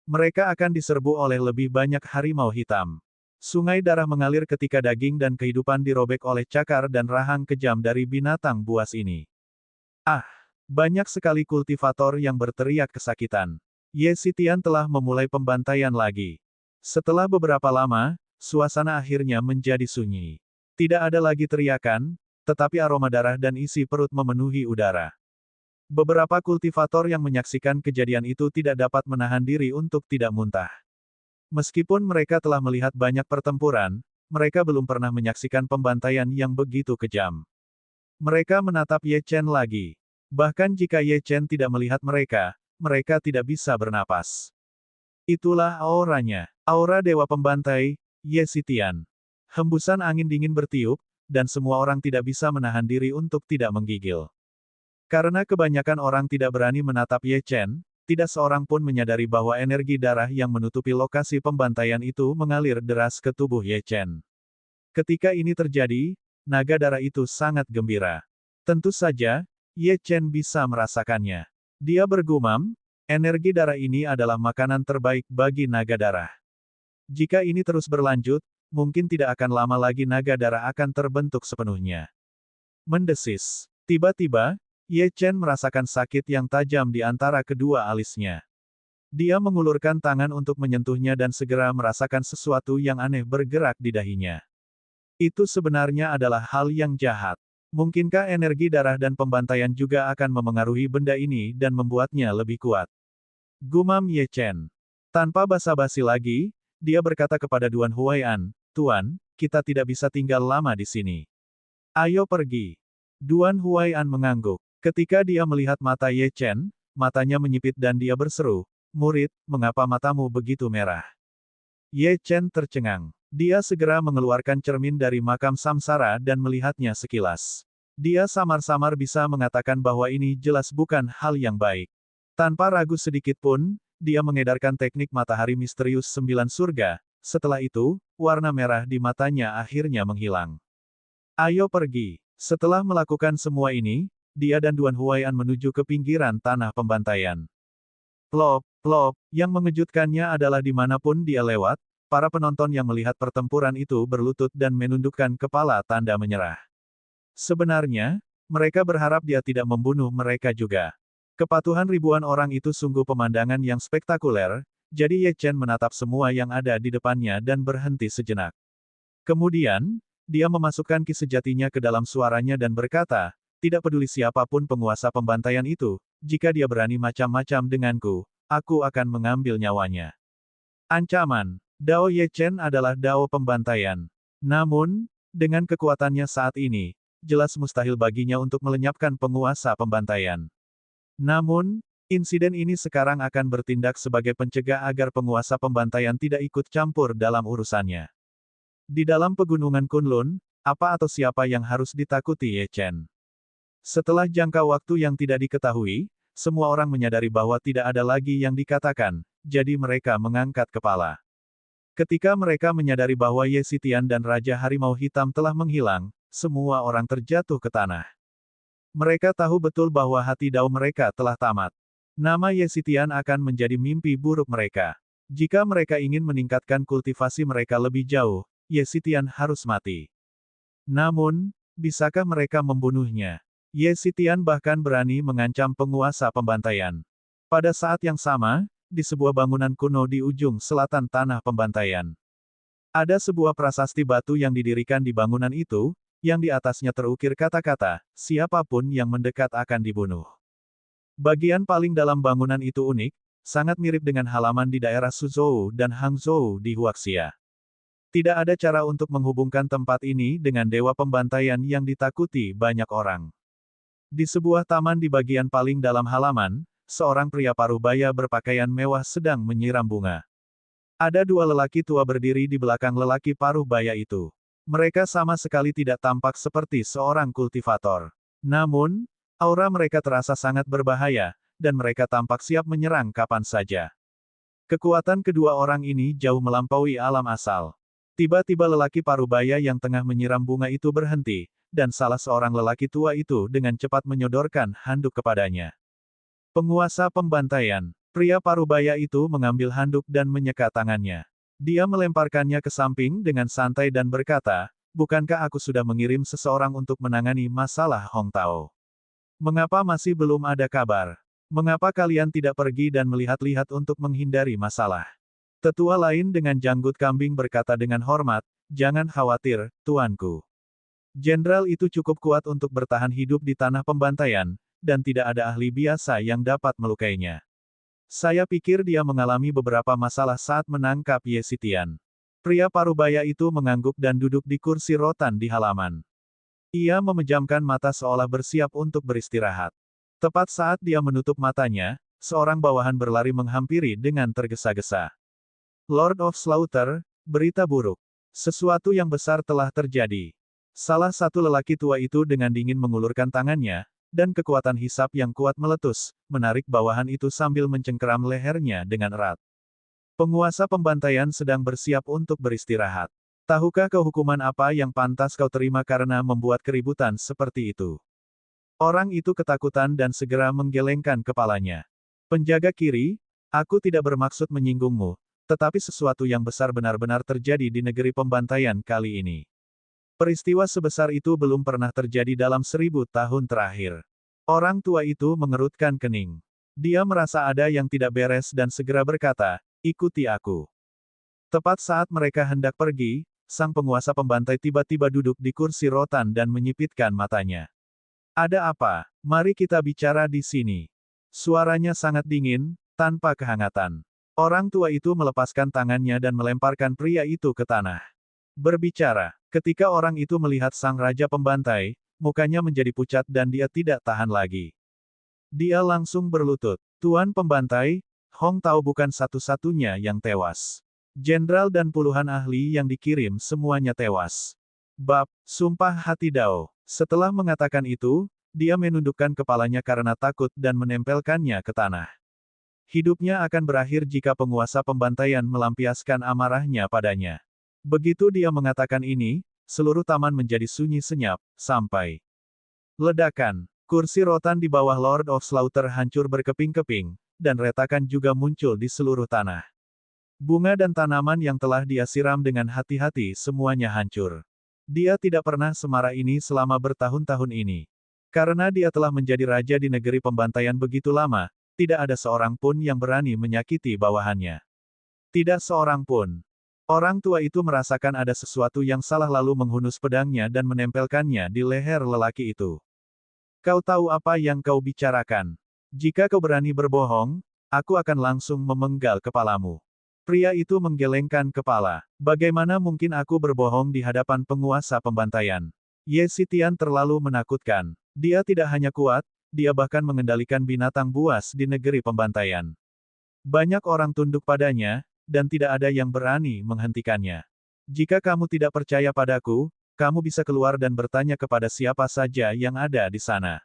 Mereka akan diserbu oleh lebih banyak harimau hitam. Sungai darah mengalir ketika daging dan kehidupan dirobek oleh cakar dan rahang kejam dari binatang buas ini. Ah! Banyak sekali kultivator yang berteriak kesakitan. Ye Xitian telah memulai pembantaian lagi. Setelah beberapa lama, suasana akhirnya menjadi sunyi. Tidak ada lagi teriakan, tetapi aroma darah dan isi perut memenuhi udara. Beberapa kultivator yang menyaksikan kejadian itu tidak dapat menahan diri untuk tidak muntah. Meskipun mereka telah melihat banyak pertempuran, mereka belum pernah menyaksikan pembantaian yang begitu kejam. Mereka menatap Ye Chen lagi. Bahkan jika Ye Chen tidak melihat mereka, mereka tidak bisa bernapas. Itulah auranya. Aura Dewa Pembantai, Ye Xitian. Hembusan angin dingin bertiup, dan semua orang tidak bisa menahan diri untuk tidak menggigil. Karena kebanyakan orang tidak berani menatap Ye Chen, tidak seorang pun menyadari bahwa energi darah yang menutupi lokasi pembantaian itu mengalir deras ke tubuh Ye Chen. Ketika ini terjadi, naga darah itu sangat gembira. Tentu saja, Ye Chen bisa merasakannya. Dia bergumam, energi darah ini adalah makanan terbaik bagi naga darah. Jika ini terus berlanjut, mungkin tidak akan lama lagi naga darah akan terbentuk sepenuhnya. Mendesis. Tiba-tiba, Ye Chen merasakan sakit yang tajam di antara kedua alisnya. Dia mengulurkan tangan untuk menyentuhnya dan segera merasakan sesuatu yang aneh bergerak di dahinya. Itu sebenarnya adalah hal yang jahat. Mungkinkah energi darah dan pembantaian juga akan memengaruhi benda ini dan membuatnya lebih kuat? Gumam Ye Chen. Tanpa basa-basi lagi, dia berkata kepada Duan Huai'an, "Tuan, kita tidak bisa tinggal lama di sini. Ayo pergi." Duan Huai'an mengangguk. Ketika dia melihat mata Ye Chen, matanya menyipit dan dia berseru, "Murid, mengapa matamu begitu merah?" Ye Chen tercengang. Dia segera mengeluarkan cermin dari makam samsara dan melihatnya sekilas. Dia samar-samar bisa mengatakan bahwa ini jelas bukan hal yang baik. Tanpa ragu sedikit pun, dia mengedarkan teknik matahari misterius 9 surga. Setelah itu, warna merah di matanya akhirnya menghilang. "Ayo pergi." Setelah melakukan semua ini, dia dan Duan Huai'an menuju ke pinggiran tanah pembantaian. Plop, plop, yang mengejutkannya adalah dimanapun dia lewat, para penonton yang melihat pertempuran itu berlutut dan menundukkan kepala tanda menyerah. Sebenarnya, mereka berharap dia tidak membunuh mereka juga. Kepatuhan ribuan orang itu sungguh pemandangan yang spektakuler, jadi Ye Chen menatap semua yang ada di depannya dan berhenti sejenak. Kemudian, dia memasukkan ki sejatinya ke dalam suaranya dan berkata, tidak peduli siapapun penguasa pembantaian itu, jika dia berani macam-macam denganku, aku akan mengambil nyawanya. Ancaman. Dao Ye Chen adalah dao pembantaian. Namun, dengan kekuatannya saat ini, jelas mustahil baginya untuk melenyapkan penguasa pembantaian. Namun, insiden ini sekarang akan bertindak sebagai pencegah agar penguasa pembantaian tidak ikut campur dalam urusannya. Di dalam pegunungan Kunlun, apa atau siapa yang harus ditakuti Ye Chen? Setelah jangka waktu yang tidak diketahui, semua orang menyadari bahwa tidak ada lagi yang dikatakan, jadi mereka mengangkat kepala. Ketika mereka menyadari bahwa Ye Xitian dan Raja Harimau Hitam telah menghilang, semua orang terjatuh ke tanah. Mereka tahu betul bahwa hati dao mereka telah tamat. Nama Ye Xitian akan menjadi mimpi buruk mereka. Jika mereka ingin meningkatkan kultivasi mereka lebih jauh, Ye Xitian harus mati. Namun, bisakah mereka membunuhnya? Ye Xitian bahkan berani mengancam penguasa pembantaian. Pada saat yang sama, di sebuah bangunan kuno di ujung selatan tanah pembantaian, ada sebuah prasasti batu yang didirikan di bangunan itu, yang di atasnya terukir kata-kata, siapapun yang mendekat akan dibunuh. Bagian paling dalam bangunan itu unik, sangat mirip dengan halaman di daerah Suzhou dan Hangzhou di Huaxia. Tidak ada cara untuk menghubungkan tempat ini dengan dewa pembantaian yang ditakuti banyak orang. Di sebuah taman di bagian paling dalam halaman, seorang pria parubaya berpakaian mewah sedang menyiram bunga. Ada dua lelaki tua berdiri di belakang lelaki parubaya itu. Mereka sama sekali tidak tampak seperti seorang kultivator. Namun, aura mereka terasa sangat berbahaya, dan mereka tampak siap menyerang kapan saja. Kekuatan kedua orang ini jauh melampaui alam asal. Tiba-tiba lelaki parubaya yang tengah menyiram bunga itu berhenti, dan salah seorang lelaki tua itu dengan cepat menyodorkan handuk kepadanya. Penguasa pembantaian. Pria parubaya itu mengambil handuk dan menyeka tangannya. Dia melemparkannya ke samping dengan santai dan berkata, bukankah aku sudah mengirim seseorang untuk menangani masalah Hong Tao? Mengapa masih belum ada kabar? Mengapa kalian tidak pergi dan melihat-lihat untuk menghindari masalah? Tetua lain dengan janggut kambing berkata dengan hormat, jangan khawatir, tuanku. Jenderal itu cukup kuat untuk bertahan hidup di tanah pembantaian, dan tidak ada ahli biasa yang dapat melukainya. Saya pikir dia mengalami beberapa masalah saat menangkap Ye Xitian. Pria parubaya itu mengangguk dan duduk di kursi rotan di halaman. Ia memejamkan mata seolah bersiap untuk beristirahat. Tepat saat dia menutup matanya, seorang bawahan berlari menghampiri dengan tergesa-gesa. Lord of Slaughter, berita buruk. Sesuatu yang besar telah terjadi. Salah satu lelaki tua itu dengan dingin mengulurkan tangannya, dan kekuatan hisap yang kuat meletus, menarik bawahan itu sambil mencengkeram lehernya dengan erat. Penguasa pembantaian sedang bersiap untuk beristirahat. Tahukah kau hukuman apa yang pantas kau terima karena membuat keributan seperti itu? Orang itu ketakutan dan segera menggelengkan kepalanya. Penjaga kiri, aku tidak bermaksud menyinggungmu, tetapi sesuatu yang besar benar-benar terjadi di negeri pembantaian kali ini. Peristiwa sebesar itu belum pernah terjadi dalam 1000 tahun terakhir. Orang tua itu mengerutkan kening. Dia merasa ada yang tidak beres dan segera berkata, ikuti aku. Tepat saat mereka hendak pergi, sang penguasa pembantai tiba-tiba duduk di kursi rotan dan menyipitkan matanya. Ada apa? Mari kita bicara di sini. Suaranya sangat dingin, tanpa kehangatan. Orang tua itu melepaskan tangannya dan melemparkan pria itu ke tanah. Berbicara. Ketika orang itu melihat sang raja pembantai, mukanya menjadi pucat dan dia tidak tahan lagi. Dia langsung berlutut. Tuan pembantai, Hong Tao bukan satu-satunya yang tewas. Jenderal dan puluhan ahli yang dikirim semuanya tewas. Bab, sumpah hati Dao. Setelah mengatakan itu, dia menundukkan kepalanya karena takut dan menempelkannya ke tanah. Hidupnya akan berakhir jika penguasa pembantaian melampiaskan amarahnya padanya. Begitu dia mengatakan ini, seluruh taman menjadi sunyi senyap, sampai ledakan. Kursi rotan di bawah Lord of Slaughter hancur berkeping-keping, dan retakan juga muncul di seluruh tanah. Bunga dan tanaman yang telah dia siram dengan hati-hati semuanya hancur. Dia tidak pernah semarah ini selama bertahun-tahun ini. Karena dia telah menjadi raja di negeri pembantaian begitu lama, tidak ada seorang pun yang berani menyakiti bawahannya. Tidak seorang pun. Orang tua itu merasakan ada sesuatu yang salah lalu menghunus pedangnya dan menempelkannya di leher lelaki itu. Kau tahu apa yang kau bicarakan? Jika kau berani berbohong, aku akan langsung memenggal kepalamu. Pria itu menggelengkan kepala. Bagaimana mungkin aku berbohong di hadapan penguasa pembantaian? Ye Xitian terlalu menakutkan. Dia tidak hanya kuat, dia bahkan mengendalikan binatang buas di negeri pembantaian. Banyak orang tunduk padanya, dan tidak ada yang berani menghentikannya. Jika kamu tidak percaya padaku, kamu bisa keluar dan bertanya kepada siapa saja yang ada di sana.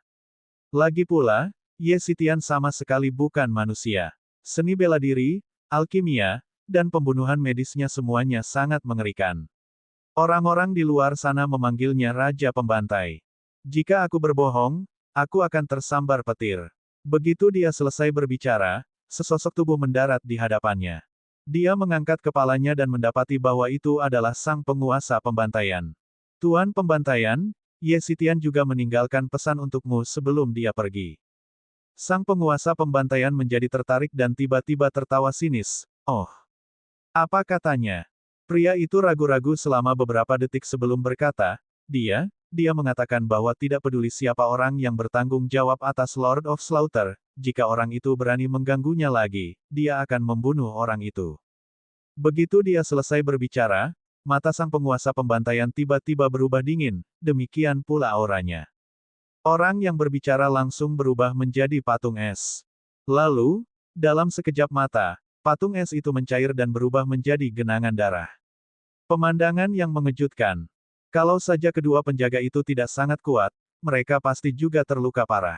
Lagi pula, Ye Xitian sama sekali bukan manusia. Seni bela diri, alkimia, dan pembunuhan medisnya semuanya sangat mengerikan. Orang-orang di luar sana memanggilnya Raja Pembantai. Jika aku berbohong, aku akan tersambar petir. Begitu dia selesai berbicara, sesosok tubuh mendarat di hadapannya. Dia mengangkat kepalanya dan mendapati bahwa itu adalah sang penguasa pembantaian. Tuan Pembantaian, Ye Xitian juga meninggalkan pesan untukmu sebelum dia pergi. Sang penguasa pembantaian menjadi tertarik dan tiba-tiba tertawa sinis. Oh, apa katanya? Pria itu ragu-ragu selama beberapa detik sebelum berkata, dia mengatakan bahwa tidak peduli siapa orang yang bertanggung jawab atas Lord of Slaughter, jika orang itu berani mengganggunya lagi, dia akan membunuh orang itu. Begitu dia selesai berbicara, mata sang penguasa pembantaian tiba-tiba berubah dingin, demikian pula auranya. Orang yang berbicara langsung berubah menjadi patung es. Lalu, dalam sekejap mata, patung es itu mencair dan berubah menjadi genangan darah. Pemandangan yang mengejutkan. Kalau saja kedua penjaga itu tidak sangat kuat, mereka pasti juga terluka parah.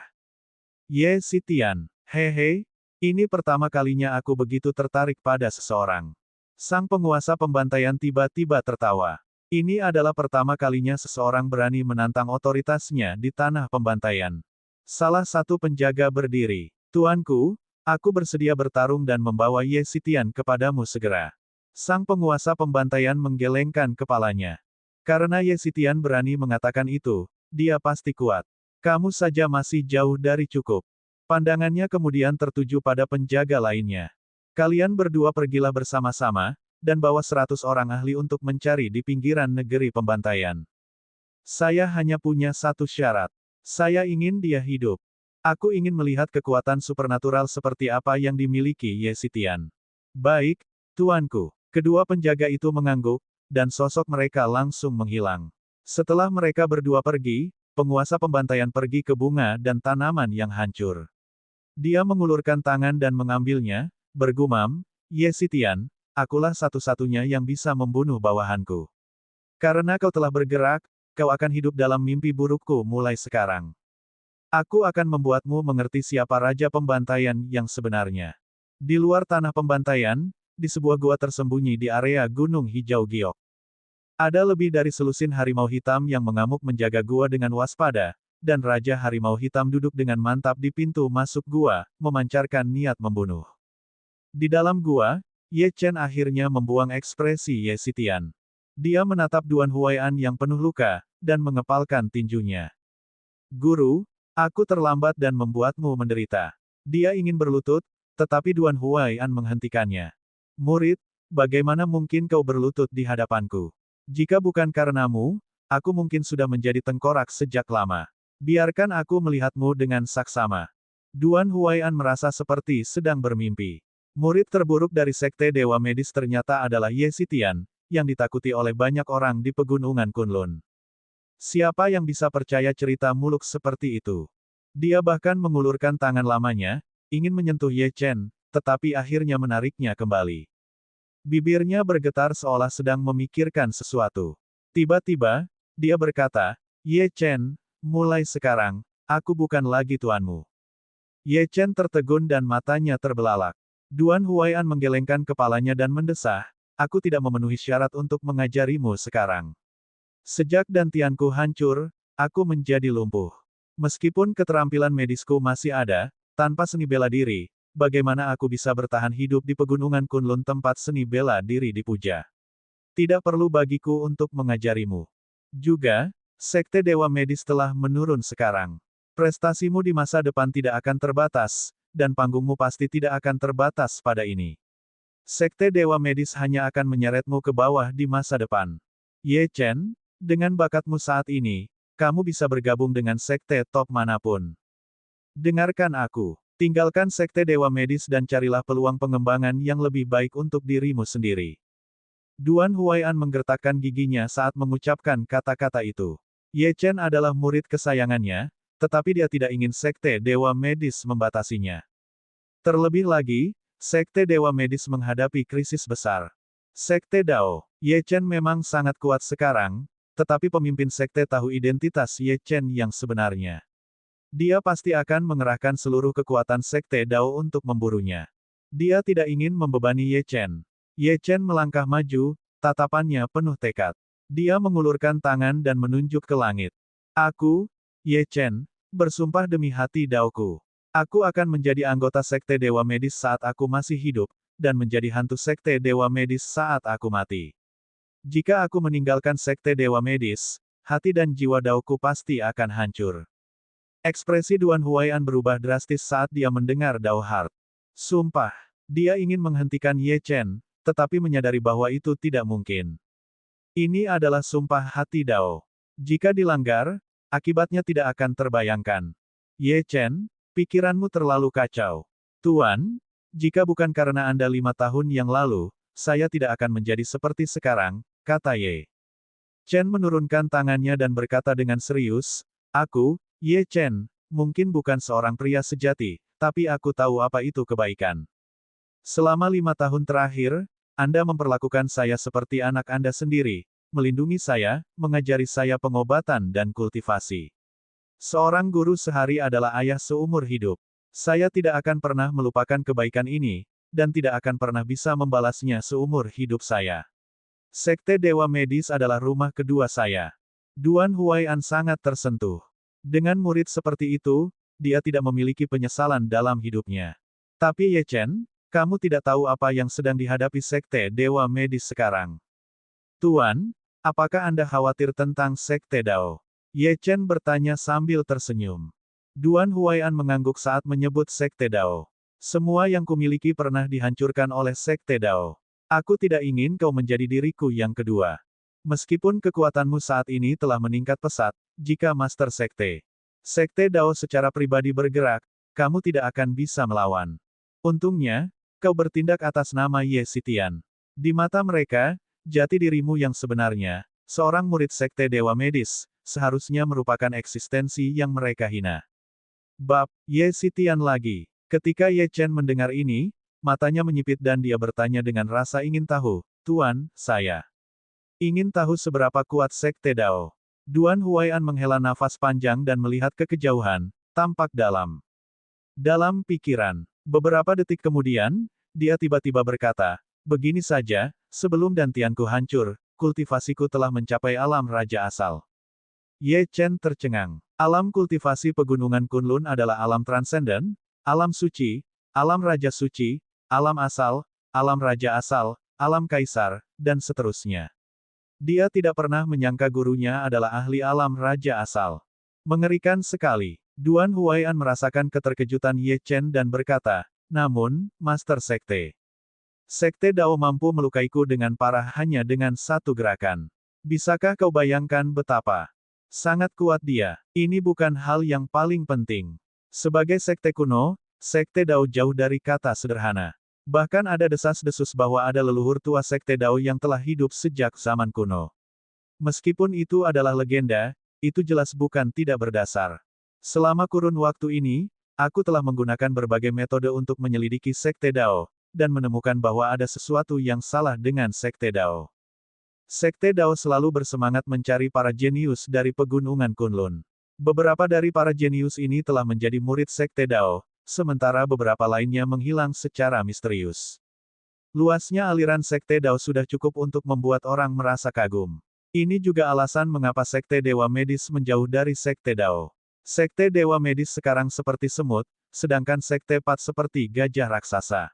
Ye Xitian, hehe, ini pertama kalinya aku begitu tertarik pada seseorang. Sang penguasa pembantaian tiba-tiba tertawa. Ini adalah pertama kalinya seseorang berani menantang otoritasnya di tanah pembantaian. Salah satu penjaga berdiri. Tuanku, aku bersedia bertarung dan membawa Ye Xitian kepadamu segera. Sang penguasa pembantaian menggelengkan kepalanya. Karena Ye Xitian berani mengatakan itu, dia pasti kuat. Kamu saja masih jauh dari cukup. Pandangannya kemudian tertuju pada penjaga lainnya. Kalian berdua pergilah bersama-sama, dan bawa 100 orang ahli untuk mencari di pinggiran negeri pembantaian. Saya hanya punya satu syarat. Saya ingin dia hidup. Aku ingin melihat kekuatan supernatural seperti apa yang dimiliki Ye Xitian. Baik, tuanku. Kedua penjaga itu mengangguk, dan sosok mereka langsung menghilang. Setelah mereka berdua pergi, penguasa pembantaian pergi ke bunga dan tanaman yang hancur. Dia mengulurkan tangan dan mengambilnya, bergumam, Ye Xitian, akulah satu-satunya yang bisa membunuh bawahanku. Karena kau telah bergerak, kau akan hidup dalam mimpi burukku mulai sekarang. Aku akan membuatmu mengerti siapa Raja Pembantaian yang sebenarnya. Di luar tanah pembantaian, di sebuah gua tersembunyi di area Gunung Hijau Giok. Ada lebih dari selusin harimau hitam yang mengamuk menjaga gua dengan waspada, dan Raja Harimau Hitam duduk dengan mantap di pintu masuk gua, memancarkan niat membunuh. Di dalam gua, Ye Chen akhirnya membuang ekspresi Ye Xitian. Dia menatap Duan Huai'an yang penuh luka, dan mengepalkan tinjunya. Guru, aku terlambat dan membuatmu menderita. Dia ingin berlutut, tetapi Duan Huai'an menghentikannya. Murid, bagaimana mungkin kau berlutut di hadapanku? Jika bukan karenamu, aku mungkin sudah menjadi tengkorak sejak lama. Biarkan aku melihatmu dengan saksama. Duan Huai'an merasa seperti sedang bermimpi. Murid terburuk dari Sekte Dewa Medis ternyata adalah Ye Xitian, yang ditakuti oleh banyak orang di pegunungan Kunlun. Siapa yang bisa percaya cerita muluk seperti itu? Dia bahkan mengulurkan tangan lamanya, ingin menyentuh Ye Chen, tetapi akhirnya menariknya kembali. Bibirnya bergetar seolah sedang memikirkan sesuatu. Tiba-tiba, dia berkata, Ye Chen, mulai sekarang, aku bukan lagi tuanmu. Ye Chen tertegun dan matanya terbelalak. Duan Huai'an menggelengkan kepalanya dan mendesah, aku tidak memenuhi syarat untuk mengajarimu sekarang. Sejak dantianku hancur, aku menjadi lumpuh. Meskipun keterampilan medisku masih ada, tanpa seni bela diri, bagaimana aku bisa bertahan hidup di pegunungan Kunlun tempat seni bela diri dipuja? Tidak perlu bagiku untuk mengajarimu. Juga, Sekte Dewa Medis telah menurun sekarang. Prestasimu di masa depan tidak akan terbatas, dan panggungmu pasti tidak akan terbatas pada ini. Sekte Dewa Medis hanya akan menyeretmu ke bawah di masa depan. Ye Chen, dengan bakatmu saat ini, kamu bisa bergabung dengan sekte top manapun. Dengarkan aku. Tinggalkan Sekte Dewa Medis dan carilah peluang pengembangan yang lebih baik untuk dirimu sendiri. Duan Huai'an menggertakkan giginya saat mengucapkan kata-kata itu. Ye Chen adalah murid kesayangannya, tetapi dia tidak ingin Sekte Dewa Medis membatasinya. Terlebih lagi, Sekte Dewa Medis menghadapi krisis besar. Sekte Dao, Ye Chen memang sangat kuat sekarang, tetapi pemimpin sekte tahu identitas Ye Chen yang sebenarnya. Dia pasti akan mengerahkan seluruh kekuatan Sekte Dao untuk memburunya. Dia tidak ingin membebani Ye Chen. Ye Chen melangkah maju, tatapannya penuh tekad. Dia mengulurkan tangan dan menunjuk ke langit. Aku, Ye Chen, bersumpah demi hati Daoku. Aku akan menjadi anggota Sekte Dewa Medis saat aku masih hidup, dan menjadi hantu Sekte Dewa Medis saat aku mati. Jika aku meninggalkan Sekte Dewa Medis, hati dan jiwa Daoku pasti akan hancur. Ekspresi Duan Huai'an berubah drastis saat dia mendengar Dao Heart. Sumpah, dia ingin menghentikan Ye Chen, tetapi menyadari bahwa itu tidak mungkin. Ini adalah sumpah hati Dao. Jika dilanggar, akibatnya tidak akan terbayangkan. Ye Chen, pikiranmu terlalu kacau. Tuan, jika bukan karena Anda 5 tahun yang lalu, saya tidak akan menjadi seperti sekarang, kata Ye. Chen menurunkan tangannya dan berkata dengan serius, aku, Ye Chen, mungkin bukan seorang pria sejati, tapi aku tahu apa itu kebaikan. Selama 5 tahun terakhir, Anda memperlakukan saya seperti anak Anda sendiri, melindungi saya, mengajari saya pengobatan dan kultivasi. Seorang guru sehari adalah ayah seumur hidup. Saya tidak akan pernah melupakan kebaikan ini, dan tidak akan pernah bisa membalasnya seumur hidup saya. Sekte Dewa Medis adalah rumah kedua saya. Duan Huai'an sangat tersentuh. Dengan murid seperti itu, dia tidak memiliki penyesalan dalam hidupnya. Tapi Ye Chen, kamu tidak tahu apa yang sedang dihadapi Sekte Dewa Medis sekarang. Tuan, apakah Anda khawatir tentang Sekte Dao? Ye Chen bertanya sambil tersenyum. Duan Huai'an mengangguk saat menyebut Sekte Dao. Semua yang kumiliki pernah dihancurkan oleh Sekte Dao. Aku tidak ingin kau menjadi diriku yang kedua. Meskipun kekuatanmu saat ini telah meningkat pesat, jika Master Sekte Dao secara pribadi bergerak, kamu tidak akan bisa melawan. Untungnya, kau bertindak atas nama Ye Xitian. Di mata mereka, jati dirimu yang sebenarnya, seorang murid Sekte Dewa Medis, seharusnya merupakan eksistensi yang mereka hina. Bab, Ye Xitian lagi. Ketika Ye Chen mendengar ini, matanya menyipit dan dia bertanya dengan rasa ingin tahu, Tuan, saya ingin tahu seberapa kuat Sekte Dao. Duan Huai'an menghela nafas panjang dan melihat ke kejauhan, tampak dalam. Dalam pikiran. Beberapa detik kemudian, dia tiba-tiba berkata, begini saja, sebelum dantianku hancur, kultivasiku telah mencapai alam raja asal. Ye Chen tercengang. Alam kultivasi pegunungan Kunlun adalah alam transenden, alam suci, alam raja suci, alam asal, alam raja asal, alam kaisar, dan seterusnya. Dia tidak pernah menyangka gurunya adalah ahli alam raja asal. Mengerikan sekali. Duan Huai'an merasakan keterkejutan Ye Chen dan berkata, namun, Master Sekte Dao mampu melukaiku dengan parah hanya dengan satu gerakan. Bisakah kau bayangkan betapa sangat kuat dia? Ini bukan hal yang paling penting. Sebagai sekte kuno, Sekte Dao jauh dari kata sederhana. Bahkan ada desas-desus bahwa ada leluhur tua Sekte Dao yang telah hidup sejak zaman kuno. Meskipun itu adalah legenda, itu jelas bukan tidak berdasar. Selama kurun waktu ini, aku telah menggunakan berbagai metode untuk menyelidiki Sekte Dao, dan menemukan bahwa ada sesuatu yang salah dengan Sekte Dao. Sekte Dao selalu bersemangat mencari para jenius dari pegunungan Kunlun. Beberapa dari para jenius ini telah menjadi murid Sekte Dao, sementara beberapa lainnya menghilang secara misterius. Luasnya aliran Sekte Dao sudah cukup untuk membuat orang merasa kagum. Ini juga alasan mengapa Sekte Dewa Medis menjauh dari Sekte Dao. Sekte Dewa Medis sekarang seperti semut, sedangkan Sekte Pat seperti gajah raksasa.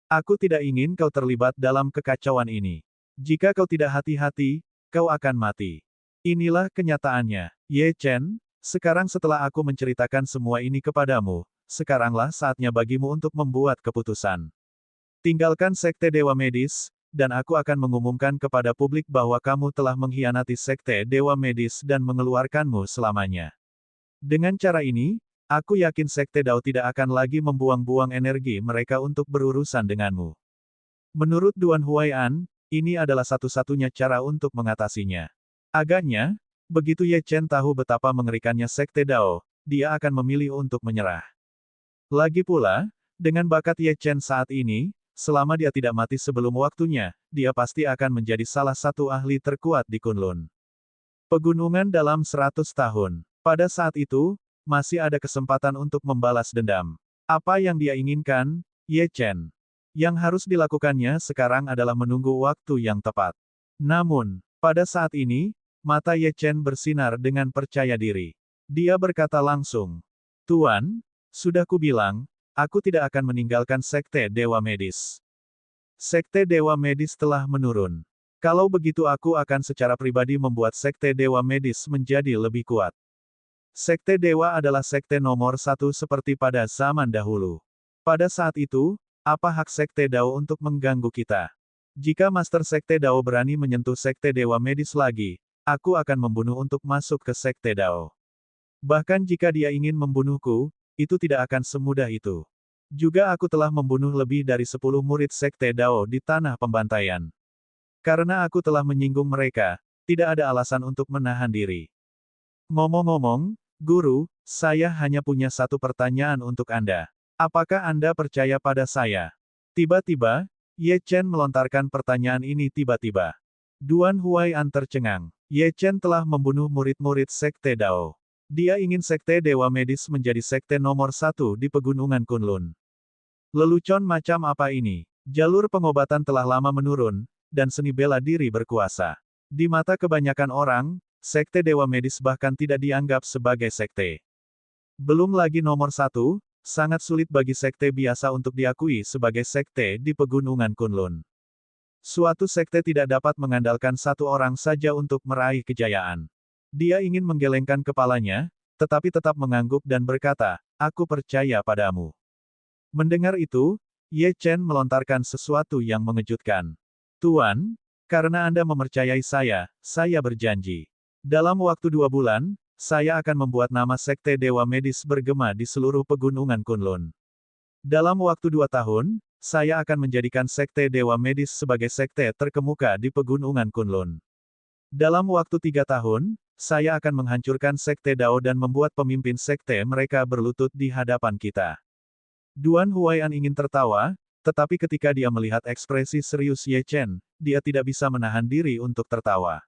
Aku tidak ingin kau terlibat dalam kekacauan ini. Jika kau tidak hati-hati, kau akan mati. Inilah kenyataannya. Ye Chen, sekarang setelah aku menceritakan semua ini kepadamu, sekaranglah saatnya bagimu untuk membuat keputusan. Tinggalkan Sekte Dewa Medis, dan aku akan mengumumkan kepada publik bahwa kamu telah mengkhianati Sekte Dewa Medis dan mengeluarkanmu selamanya. Dengan cara ini, aku yakin Sekte Dao tidak akan lagi membuang-buang energi mereka untuk berurusan denganmu. Menurut Duan Huai'an, ini adalah satu-satunya cara untuk mengatasinya. Agaknya, begitu Ye Chen tahu betapa mengerikannya Sekte Dao, dia akan memilih untuk menyerah. Lagi pula, dengan bakat Ye Chen saat ini, selama dia tidak mati sebelum waktunya, dia pasti akan menjadi salah satu ahli terkuat di Kunlun. Pegunungan dalam 100 tahun. Pada saat itu, masih ada kesempatan untuk membalas dendam. Apa yang dia inginkan, Ye Chen? Yang harus dilakukannya sekarang adalah menunggu waktu yang tepat. Namun, pada saat ini, mata Ye Chen bersinar dengan percaya diri. Dia berkata langsung, "Tuan, sudah kubilang, aku tidak akan meninggalkan Sekte Dewa Medis. Sekte Dewa Medis telah menurun. Kalau begitu aku akan secara pribadi membuat Sekte Dewa Medis menjadi lebih kuat. Sekte Dewa adalah sekte nomor satu seperti pada zaman dahulu. Pada saat itu, apa hak Sekte Dao untuk mengganggu kita? Jika Master Sekte Dao berani menyentuh Sekte Dewa Medis lagi, aku akan membunuh untuk masuk ke Sekte Dao. Bahkan jika dia ingin membunuhku, itu tidak akan semudah itu. Juga aku telah membunuh lebih dari 10 murid Sekte Dao di Tanah Pembantaian. Karena aku telah menyinggung mereka, tidak ada alasan untuk menahan diri. Ngomong-ngomong, Guru, saya hanya punya satu pertanyaan untuk Anda. Apakah Anda percaya pada saya?" Tiba-tiba, Ye Chen melontarkan pertanyaan ini tiba-tiba. Duan Huai'an tercengang. Ye Chen telah membunuh murid-murid Sekte Dao. Dia ingin Sekte Dewa Medis menjadi sekte nomor satu di Pegunungan Kunlun. Lelucon macam apa ini? Jalur pengobatan telah lama menurun, dan seni bela diri berkuasa. Di mata kebanyakan orang, Sekte Dewa Medis bahkan tidak dianggap sebagai sekte. Belum lagi nomor satu, sangat sulit bagi sekte biasa untuk diakui sebagai sekte di Pegunungan Kunlun. Suatu sekte tidak dapat mengandalkan satu orang saja untuk meraih kejayaan. Dia ingin menggelengkan kepalanya, tetapi tetap mengangguk dan berkata, "Aku percaya padamu." Mendengar itu, Ye Chen melontarkan sesuatu yang mengejutkan. "Tuan, karena Anda mempercayai saya berjanji. Dalam waktu 2 bulan, saya akan membuat nama Sekte Dewa Medis bergema di seluruh Pegunungan Kunlun. Dalam waktu 2 tahun, saya akan menjadikan Sekte Dewa Medis sebagai sekte terkemuka di Pegunungan Kunlun. Dalam waktu 3 tahun, saya akan menghancurkan Sekte Dao dan membuat pemimpin sekte mereka berlutut di hadapan kita." Duan Huai'an ingin tertawa, tetapi ketika dia melihat ekspresi serius Ye Chen, dia tidak bisa menahan diri untuk tertawa.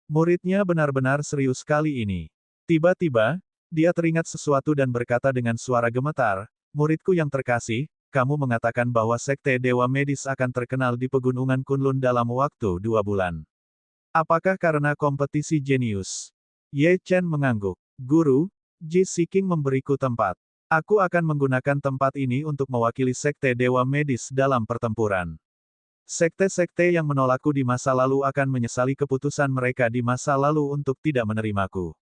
Muridnya benar-benar serius kali ini. Tiba-tiba, dia teringat sesuatu dan berkata dengan suara gemetar, "Muridku yang terkasih, kamu mengatakan bahwa Sekte Dewa Medis akan terkenal di Pegunungan Kunlun dalam waktu 2 bulan. Apakah karena kompetisi jenius?" Ye Chen mengangguk. "Guru, Ji Siking memberiku tempat. Aku akan menggunakan tempat ini untuk mewakili Sekte Dewa Medis dalam pertempuran. Sekte-sekte yang menolakku di masa lalu akan menyesali keputusan mereka di masa lalu untuk tidak menerimaku."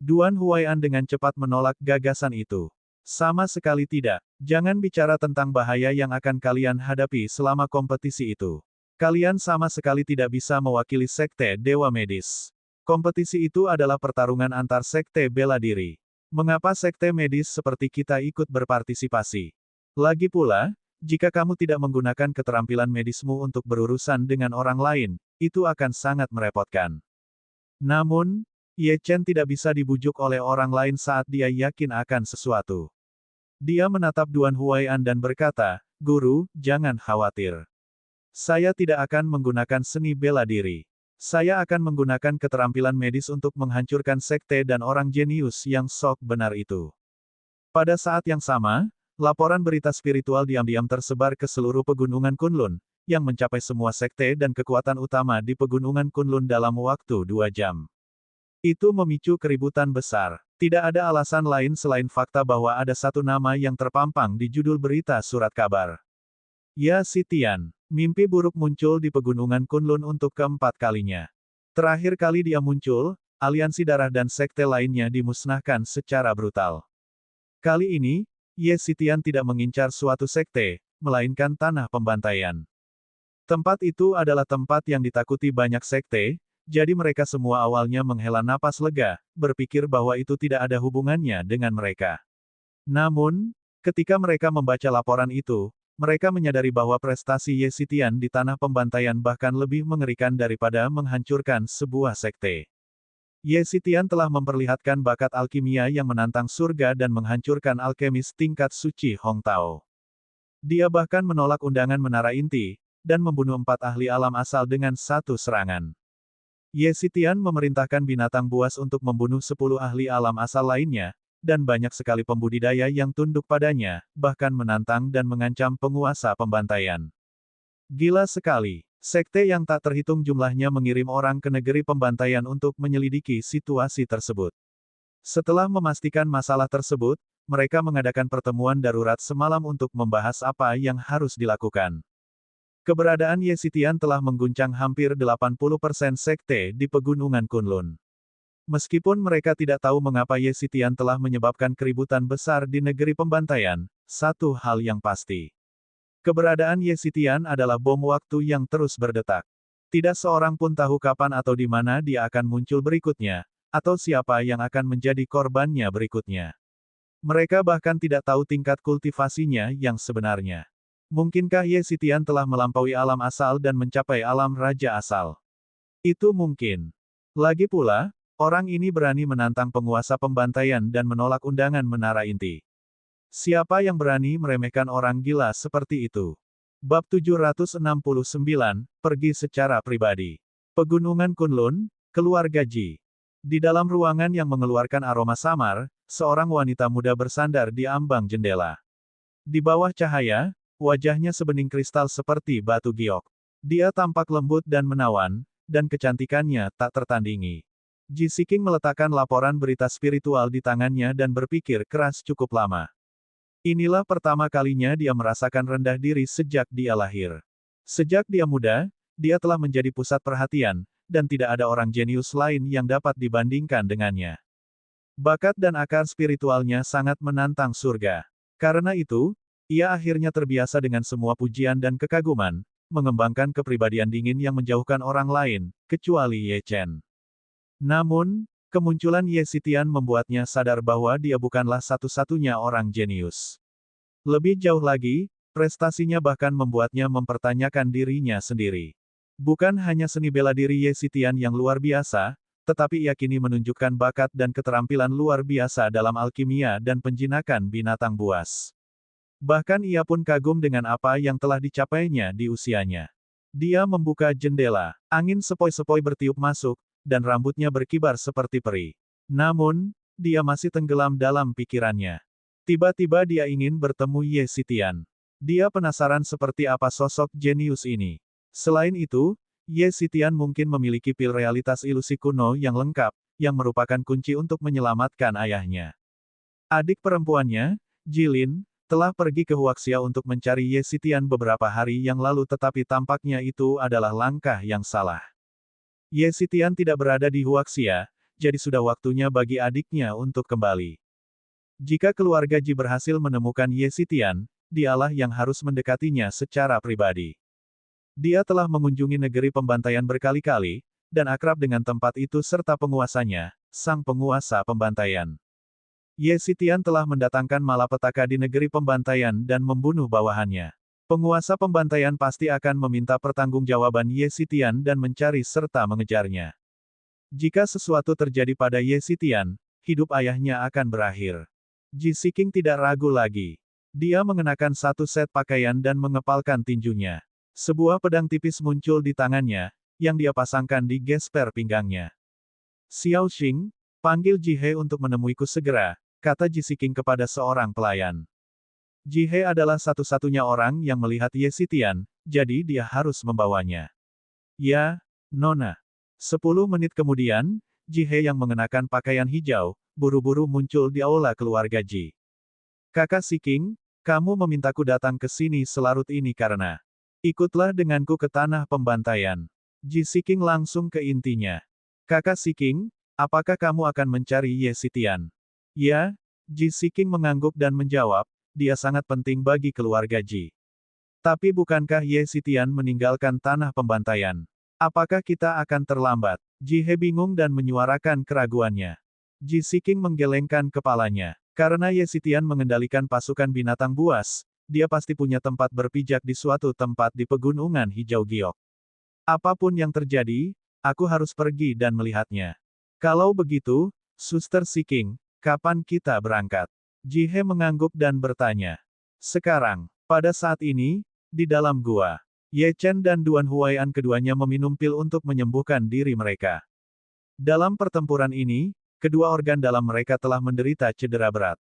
Duan Huai'an dengan cepat menolak gagasan itu. "Sama sekali tidak. Jangan bicara tentang bahaya yang akan kalian hadapi selama kompetisi itu. Kalian sama sekali tidak bisa mewakili Sekte Dewa Medis. Kompetisi itu adalah pertarungan antar sekte bela diri. Mengapa sekte medis seperti kita ikut berpartisipasi? Lagi pula, jika kamu tidak menggunakan keterampilan medismu untuk berurusan dengan orang lain, itu akan sangat merepotkan." Namun, Ye Chen tidak bisa dibujuk oleh orang lain saat dia yakin akan sesuatu. Dia menatap Duan Huai'an dan berkata, "Guru, jangan khawatir. Saya tidak akan menggunakan seni bela diri. Saya akan menggunakan keterampilan medis untuk menghancurkan sekte dan orang jenius yang sok benar itu." Pada saat yang sama, laporan berita spiritual diam-diam tersebar ke seluruh Pegunungan Kunlun. yang mencapai semua sekte dan kekuatan utama di Pegunungan Kunlun dalam waktu 2 jam. Itu memicu keributan besar. Tidak ada alasan lain selain fakta bahwa ada satu nama yang terpampang di judul berita surat kabar. Ye Zitian. Mimpi buruk muncul di Pegunungan Kunlun untuk keempat kalinya. Terakhir kali dia muncul, aliansi darah dan sekte lainnya dimusnahkan secara brutal. Kali ini, Ye Zitian tidak mengincar suatu sekte, melainkan tanah pembantaian. Tempat itu adalah tempat yang ditakuti banyak sekte, jadi mereka semua awalnya menghela napas lega, berpikir bahwa itu tidak ada hubungannya dengan mereka. Namun, ketika mereka membaca laporan itu, mereka menyadari bahwa prestasi Ye Zitian di tanah pembantaian bahkan lebih mengerikan daripada menghancurkan sebuah sekte. Ye Zitian telah memperlihatkan bakat alkimia yang menantang surga dan menghancurkan alkemis tingkat suci Hong Tao. Dia bahkan menolak undangan Menara Inti, dan membunuh 4 ahli alam asal dengan satu serangan. Ye Zitian memerintahkan binatang buas untuk membunuh 10 ahli alam asal lainnya, dan banyak sekali pembudidaya yang tunduk padanya, bahkan menantang dan mengancam penguasa pembantaian. Gila sekali. Sekte yang tak terhitung jumlahnya mengirim orang ke negeri pembantaian untuk menyelidiki situasi tersebut. Setelah memastikan masalah tersebut, mereka mengadakan pertemuan darurat semalam untuk membahas apa yang harus dilakukan. Keberadaan Ye Zitian telah mengguncang hampir 80% sekte di Pegunungan Kunlun. Meskipun mereka tidak tahu mengapa Ye Zitian telah menyebabkan keributan besar di negeri pembantaian, satu hal yang pasti. Keberadaan Ye Zitian adalah bom waktu yang terus berdetak. Tidak seorang pun tahu kapan atau di mana dia akan muncul berikutnya, atau siapa yang akan menjadi korbannya berikutnya. Mereka bahkan tidak tahu tingkat kultivasinya yang sebenarnya. Mungkinkah Ye Zitian telah melampaui alam asal dan mencapai alam raja asal? Itu mungkin. Lagi pula, orang ini berani menantang penguasa pembantaian dan menolak undangan Menara Inti. Siapa yang berani meremehkan orang gila seperti itu? Bab 769, pergi secara pribadi. Pegunungan Kunlun, keluarga Ji. Di dalam ruangan yang mengeluarkan aroma samar, seorang wanita muda bersandar di ambang jendela. Di bawah cahaya, wajahnya sebening kristal seperti batu giok. Dia tampak lembut dan menawan, dan kecantikannya tak tertandingi. Ji Siking meletakkan laporan berita spiritual di tangannya dan berpikir keras cukup lama. Inilah pertama kalinya dia merasakan rendah diri sejak dia lahir. Sejak dia muda, dia telah menjadi pusat perhatian, dan tidak ada orang jenius lain yang dapat dibandingkan dengannya. Bakat dan akar spiritualnya sangat menantang surga. Karena itu, ia akhirnya terbiasa dengan semua pujian dan kekaguman, mengembangkan kepribadian dingin yang menjauhkan orang lain, kecuali Ye Chen. Namun, kemunculan Ye Zitian membuatnya sadar bahwa dia bukanlah satu-satunya orang jenius. Lebih jauh lagi, prestasinya bahkan membuatnya mempertanyakan dirinya sendiri. Bukan hanya seni bela diri Ye Zitian yang luar biasa, tetapi ia kini menunjukkan bakat dan keterampilan luar biasa dalam alkimia dan penjinakan binatang buas. Bahkan ia pun kagum dengan apa yang telah dicapainya di usianya. Dia membuka jendela, angin sepoi-sepoi bertiup masuk, dan rambutnya berkibar seperti peri. Namun, dia masih tenggelam dalam pikirannya. Tiba-tiba dia ingin bertemu Ye Zitian. Dia penasaran seperti apa sosok jenius ini. Selain itu, Ye Zitian mungkin memiliki pil realitas ilusi kuno yang lengkap, yang merupakan kunci untuk menyelamatkan ayahnya. Adik perempuannya, Jilin, telah pergi ke Huaxia untuk mencari Ye Zitian beberapa hari yang lalu tetapi tampaknya itu adalah langkah yang salah. Ye Zitian tidak berada di Huaxia, jadi sudah waktunya bagi adiknya untuk kembali. Jika keluarga Ji berhasil menemukan Ye Zitian, dialah yang harus mendekatinya secara pribadi. Dia telah mengunjungi negeri pembantaian berkali-kali, dan akrab dengan tempat itu serta penguasanya, sang penguasa pembantaian. Ye Zitian telah mendatangkan malapetaka di negeri pembantaian dan membunuh bawahannya. Penguasa pembantaian pasti akan meminta pertanggungjawaban Ye Zitian dan mencari serta mengejarnya. Jika sesuatu terjadi pada Ye Zitian, hidup ayahnya akan berakhir. Ji Siking tidak ragu lagi. Dia mengenakan satu set pakaian dan mengepalkan tinjunya. Sebuah pedang tipis muncul di tangannya, yang dia pasangkan di gesper pinggangnya. Xiao Xing, panggil Ji He untuk menemuiku segera, kata Ji Siking kepada seorang pelayan. Ji He adalah satu-satunya orang yang melihat Ye Zitian, jadi dia harus membawanya. Ya, Nona. 10 menit kemudian, Ji He yang mengenakan pakaian hijau, buru-buru muncul di aula keluarga Ji. Kakak Siking, kamu memintaku datang ke sini selarut ini karena ikutlah denganku ke tanah pembantaian. Ji Siking langsung ke intinya. Kakak Siking, apakah kamu akan mencari Ye Sitian? Ya, Ji Siking mengangguk dan menjawab, dia sangat penting bagi keluarga Ji. Tapi bukankah Ye Sitian meninggalkan tanah pembantaian? Apakah kita akan terlambat? Ji He bingung dan menyuarakan keraguannya. Ji Siking menggelengkan kepalanya. Karena Ye Sitian mengendalikan pasukan binatang buas, dia pasti punya tempat berpijak di suatu tempat di pegunungan hijau giok. Apapun yang terjadi, aku harus pergi dan melihatnya. Kalau begitu, Suster Siking, kapan kita berangkat? Ji He mengangguk dan bertanya. Sekarang, pada saat ini, di dalam gua. Ye Chen dan Duan Huai'an keduanya meminum pil untuk menyembuhkan diri mereka. Dalam pertempuran ini, kedua organ dalam mereka telah menderita cedera berat.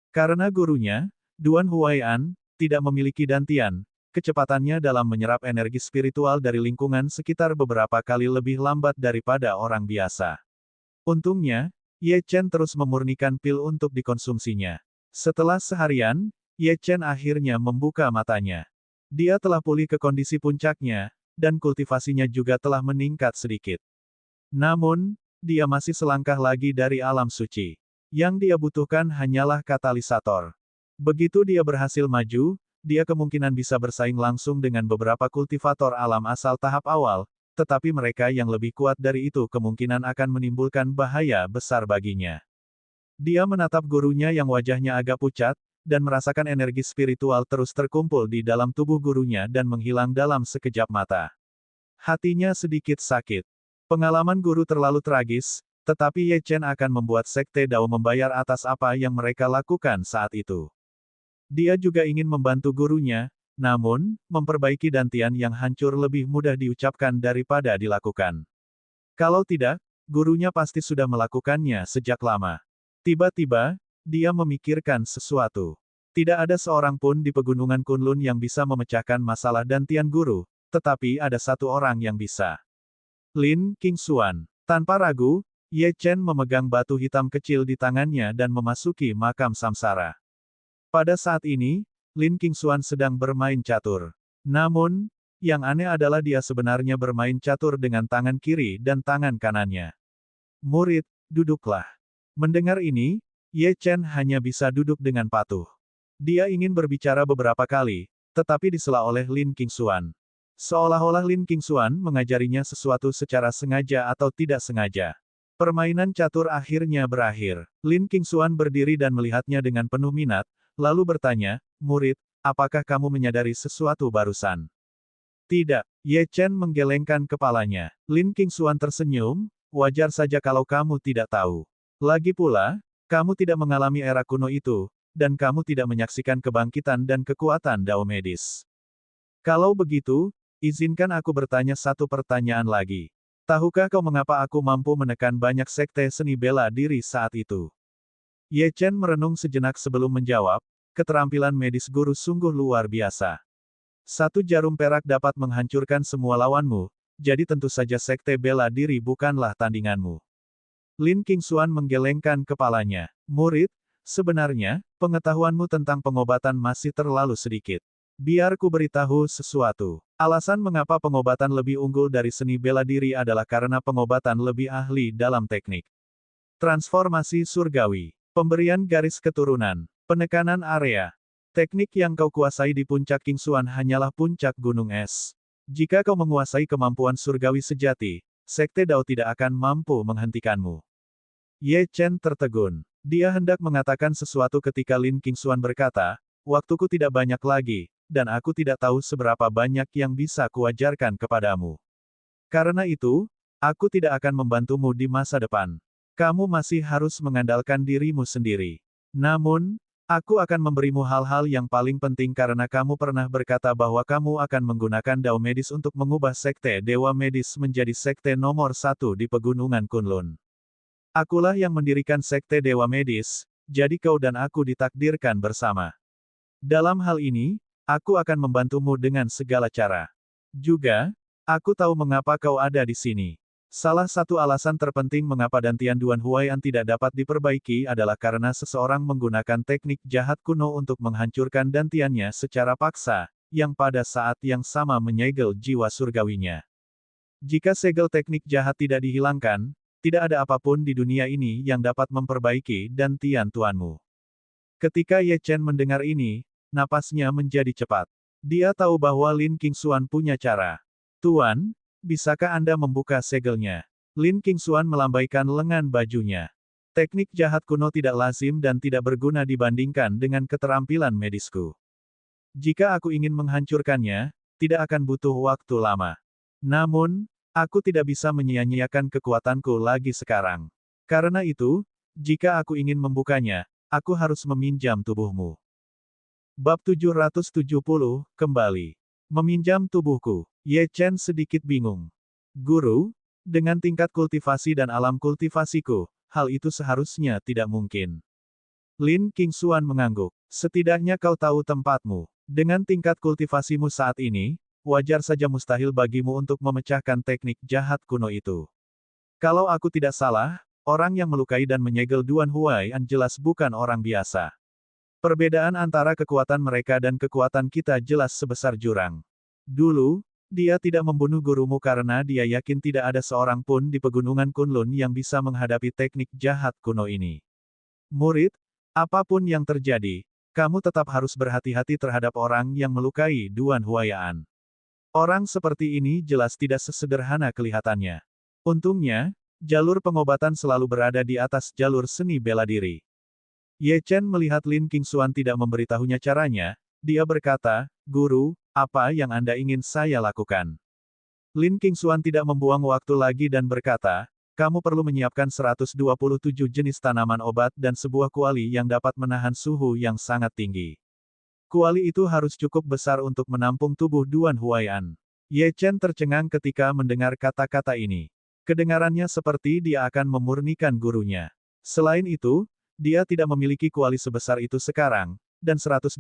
Karena gurunya, Duan Huai'an, tidak memiliki dantian, kecepatannya dalam menyerap energi spiritual dari lingkungan sekitar beberapa kali lebih lambat daripada orang biasa. Untungnya, Ye Chen terus memurnikan pil untuk dikonsumsinya. Setelah seharian, Ye Chen akhirnya membuka matanya. Dia telah pulih ke kondisi puncaknya, dan kultivasinya juga telah meningkat sedikit. Namun, dia masih selangkah lagi dari alam suci. Yang dia butuhkan hanyalah katalisator. Begitu dia berhasil maju, dia kemungkinan bisa bersaing langsung dengan beberapa kultivator alam asal tahap awal, tetapi mereka yang lebih kuat dari itu kemungkinan akan menimbulkan bahaya besar baginya. Dia menatap gurunya yang wajahnya agak pucat, dan merasakan energi spiritual terus terkumpul di dalam tubuh gurunya dan menghilang dalam sekejap mata. Hatinya sedikit sakit. Pengalaman guru terlalu tragis, tetapi Ye Chen akan membuat Sekte Dao membayar atas apa yang mereka lakukan saat itu. Dia juga ingin membantu gurunya, namun, memperbaiki dantian yang hancur lebih mudah diucapkan daripada dilakukan. Kalau tidak, gurunya pasti sudah melakukannya sejak lama. Tiba-tiba, dia memikirkan sesuatu. Tidak ada seorang pun di pegunungan Kunlun yang bisa memecahkan masalah dantian guru, tetapi ada satu orang yang bisa. Lin Qingxuan. Tanpa ragu, Ye Chen memegang batu hitam kecil di tangannya dan memasuki makam samsara. Pada saat ini, Lin Qingxuan sedang bermain catur. Namun, yang aneh adalah dia sebenarnya bermain catur dengan tangan kiri dan tangan kanannya. Murid, duduklah. Mendengar ini, Ye Chen hanya bisa duduk dengan patuh. Dia ingin berbicara beberapa kali, tetapi disela oleh Lin Qingxuan. Seolah-olah Lin Qingxuan mengajarinya sesuatu secara sengaja atau tidak sengaja. Permainan catur akhirnya berakhir. Lin Qingxuan berdiri dan melihatnya dengan penuh minat, lalu bertanya, "Murid, apakah kamu menyadari sesuatu barusan?" Tidak. Ye Chen menggelengkan kepalanya. Lin Qingxuan tersenyum, wajar saja kalau kamu tidak tahu. Lagi pula, kamu tidak mengalami era kuno itu, dan kamu tidak menyaksikan kebangkitan dan kekuatan Dao medis. Kalau begitu, izinkan aku bertanya satu pertanyaan lagi. Tahukah kau mengapa aku mampu menekan banyak sekte seni bela diri saat itu? Ye Chen merenung sejenak sebelum menjawab, keterampilan medis guru sungguh luar biasa. Satu jarum perak dapat menghancurkan semua lawanmu, jadi tentu saja sekte bela diri bukanlah tandinganmu. Lin Qingxuan menggelengkan kepalanya. Murid, sebenarnya, pengetahuanmu tentang pengobatan masih terlalu sedikit. Biar ku beritahu sesuatu. Alasan mengapa pengobatan lebih unggul dari seni bela diri adalah karena pengobatan lebih ahli dalam teknik. Transformasi surgawi. Pemberian garis keturunan. Penekanan area. Teknik yang kau kuasai di puncak Qingxuan hanyalah puncak gunung es. Jika kau menguasai kemampuan surgawi sejati, Sekte Dao tidak akan mampu menghentikanmu. Ye Chen tertegun. Dia hendak mengatakan sesuatu ketika Lin Qingxuan berkata, waktuku tidak banyak lagi, dan aku tidak tahu seberapa banyak yang bisa kuajarkan kepadamu. Karena itu, aku tidak akan membantumu di masa depan. Kamu masih harus mengandalkan dirimu sendiri. Namun, aku akan memberimu hal-hal yang paling penting karena kamu pernah berkata bahwa kamu akan menggunakan Dao medis untuk mengubah Sekte Dewa Medis menjadi sekte nomor 1 di Pegunungan Kunlun. Akulah yang mendirikan Sekte Dewa Medis, jadi kau dan aku ditakdirkan bersama. Dalam hal ini, Aku akan membantumu dengan segala cara. Juga, aku tahu mengapa kau ada di sini. Salah satu alasan terpenting mengapa dantian Duan Huai'an tidak dapat diperbaiki adalah karena seseorang menggunakan teknik jahat kuno untuk menghancurkan dantiannya secara paksa, yang pada saat yang sama menyegel jiwa surgawinya. Jika segel teknik jahat tidak dihilangkan, tidak ada apapun di dunia ini yang dapat memperbaiki dantian tuanmu. Ketika Ye Chen mendengar ini, napasnya menjadi cepat. Dia tahu bahwa Lin Qingxuan punya cara. Tuan, bisakah Anda membuka segelnya? Lin Qingxuan melambaikan lengan bajunya. Teknik jahat kuno tidak lazim dan tidak berguna dibandingkan dengan keterampilan medisku. Jika aku ingin menghancurkannya, tidak akan butuh waktu lama. Namun, aku tidak bisa menyia-nyiakan kekuatanku lagi sekarang. Karena itu, jika aku ingin membukanya, aku harus meminjam tubuhmu. Bab 770, kembali. Meminjam tubuhku. Ye Chen sedikit bingung. Guru, dengan tingkat kultivasi dan alam kultivasiku, hal itu seharusnya tidak mungkin. Lin Qingxuan mengangguk. Setidaknya kau tahu tempatmu. Dengan tingkat kultivasimu saat ini, wajar saja mustahil bagimu untuk memecahkan teknik jahat kuno itu. Kalau aku tidak salah, orang yang melukai dan menyegel Duan Huai'an jelas bukan orang biasa. Perbedaan antara kekuatan mereka dan kekuatan kita jelas sebesar jurang. Dulu, dia tidak membunuh gurumu karena dia yakin tidak ada seorang pun di pegunungan Kunlun yang bisa menghadapi teknik jahat kuno ini. Murid, apapun yang terjadi, kamu tetap harus berhati-hati terhadap orang yang melukai Duan Huai'an. Orang seperti ini jelas tidak sesederhana kelihatannya. Untungnya, jalur pengobatan selalu berada di atas jalur seni bela diri. Ye Chen melihat Lin Qingxuan tidak memberitahunya caranya, dia berkata, Guru, apa yang Anda ingin saya lakukan? Lin Qingxuan tidak membuang waktu lagi dan berkata, kamu perlu menyiapkan 127 jenis tanaman obat dan sebuah kuali yang dapat menahan suhu yang sangat tinggi. Kuali itu harus cukup besar untuk menampung tubuh Duan Huai'an. Ye Chen tercengang ketika mendengar kata-kata ini. Kedengarannya seperti dia akan memurnikan gurunya. Selain itu, dia tidak memiliki kuali sebesar itu sekarang, dan 127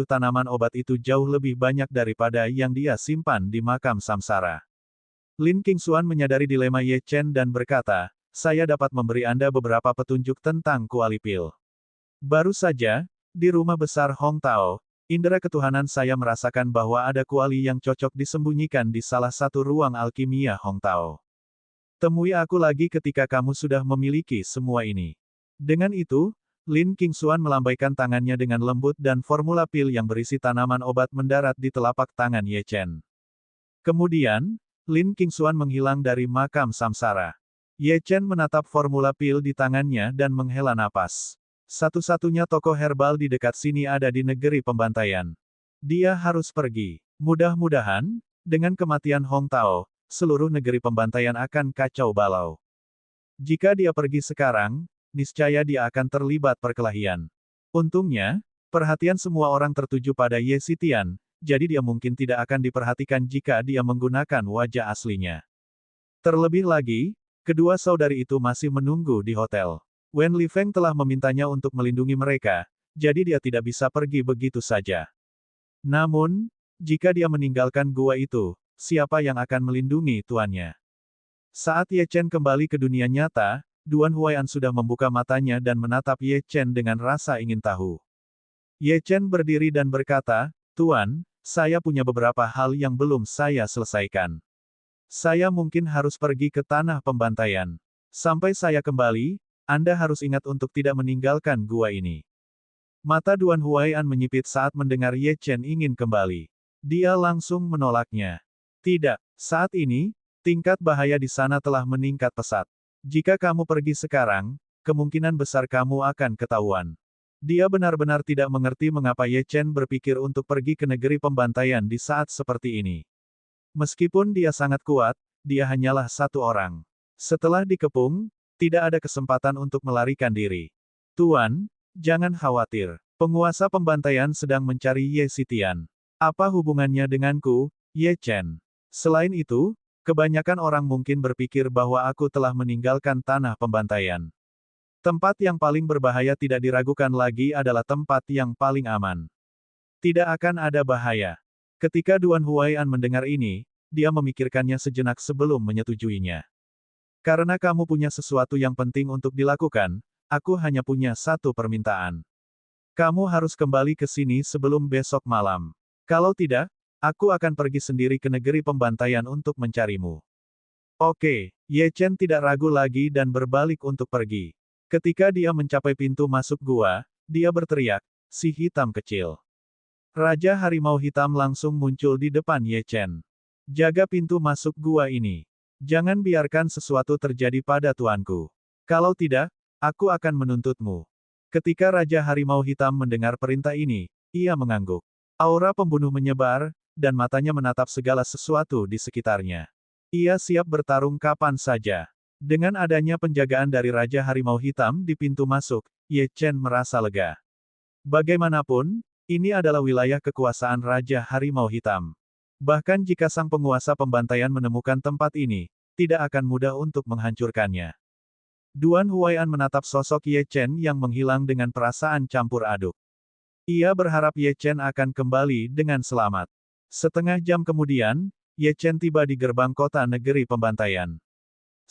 tanaman obat itu jauh lebih banyak daripada yang dia simpan di makam samsara. Lin Qingxuan menyadari dilema Ye Chen dan berkata, saya dapat memberi Anda beberapa petunjuk tentang kuali pil. Baru saja, di rumah besar Hong Tao, indera ketuhanan saya merasakan bahwa ada kuali yang cocok disembunyikan di salah satu ruang alkimia Hong Tao. Temui aku lagi ketika kamu sudah memiliki semua ini. Dengan itu, Lin Qingxuan melambaikan tangannya dengan lembut dan formula pil yang berisi tanaman obat mendarat di telapak tangan Ye Chen. Kemudian, Lin Qingxuan menghilang dari makam samsara. Ye Chen menatap formula pil di tangannya dan menghela napas. Satu-satunya toko herbal di dekat sini ada di negeri pembantaian. Dia harus pergi. Mudah-mudahan, dengan kematian Hong Tao, seluruh negeri pembantaian akan kacau balau. Jika dia pergi sekarang, niscaya dia akan terlibat perkelahian. Untungnya, perhatian semua orang tertuju pada Ye Xitian, jadi dia mungkin tidak akan diperhatikan jika dia menggunakan wajah aslinya. Terlebih lagi, kedua saudari itu masih menunggu di hotel. Wen Lifeng telah memintanya untuk melindungi mereka, jadi dia tidak bisa pergi begitu saja. Namun, jika dia meninggalkan gua itu, siapa yang akan melindungi tuannya? Saat Ye Chen kembali ke dunia nyata, Duan Huai'an sudah membuka matanya dan menatap Ye Chen dengan rasa ingin tahu. Ye Chen berdiri dan berkata, Tuan, saya punya beberapa hal yang belum saya selesaikan. Saya mungkin harus pergi ke tanah pembantaian. Sampai saya kembali, Anda harus ingat untuk tidak meninggalkan gua ini. Mata Duan Huai'an menyipit saat mendengar Ye Chen ingin kembali. Dia langsung menolaknya. Tidak, saat ini, tingkat bahaya di sana telah meningkat pesat. Jika kamu pergi sekarang, kemungkinan besar kamu akan ketahuan. Dia benar-benar tidak mengerti mengapa Ye Chen berpikir untuk pergi ke negeri pembantaian di saat seperti ini. Meskipun dia sangat kuat, dia hanyalah satu orang. Setelah dikepung, tidak ada kesempatan untuk melarikan diri. Tuan, jangan khawatir. Penguasa pembantaian sedang mencari Ye Xitian. Apa hubungannya denganku, Ye Chen? Selain itu, kebanyakan orang mungkin berpikir bahwa aku telah meninggalkan tanah pembantaian. Tempat yang paling berbahaya tidak diragukan lagi adalah tempat yang paling aman. Tidak akan ada bahaya. Ketika Duan Huai'an mendengar ini, dia memikirkannya sejenak sebelum menyetujuinya. Karena kamu punya sesuatu yang penting untuk dilakukan, aku hanya punya satu permintaan. Kamu harus kembali ke sini sebelum besok malam. Kalau tidak, aku akan pergi sendiri ke negeri pembantaian untuk mencarimu. Oke, Ye Chen tidak ragu lagi dan berbalik untuk pergi. Ketika dia mencapai pintu masuk gua, dia berteriak, "Si hitam kecil." Raja Harimau Hitam langsung muncul di depan Ye Chen. Jaga pintu masuk gua ini. Jangan biarkan sesuatu terjadi pada tuanku. Kalau tidak, aku akan menuntutmu. Ketika Raja Harimau Hitam mendengar perintah ini, ia mengangguk. Aura pembunuh menyebar, dan matanya menatap segala sesuatu di sekitarnya. Ia siap bertarung kapan saja. Dengan adanya penjagaan dari Raja Harimau Hitam di pintu masuk, Ye Chen merasa lega. Bagaimanapun, ini adalah wilayah kekuasaan Raja Harimau Hitam. Bahkan jika sang penguasa pembantaian menemukan tempat ini, tidak akan mudah untuk menghancurkannya. Duan Huai'an menatap sosok Ye Chen yang menghilang dengan perasaan campur aduk. Ia berharap Ye Chen akan kembali dengan selamat. Setengah jam kemudian, Ye Chen tiba di gerbang kota negeri pembantaian.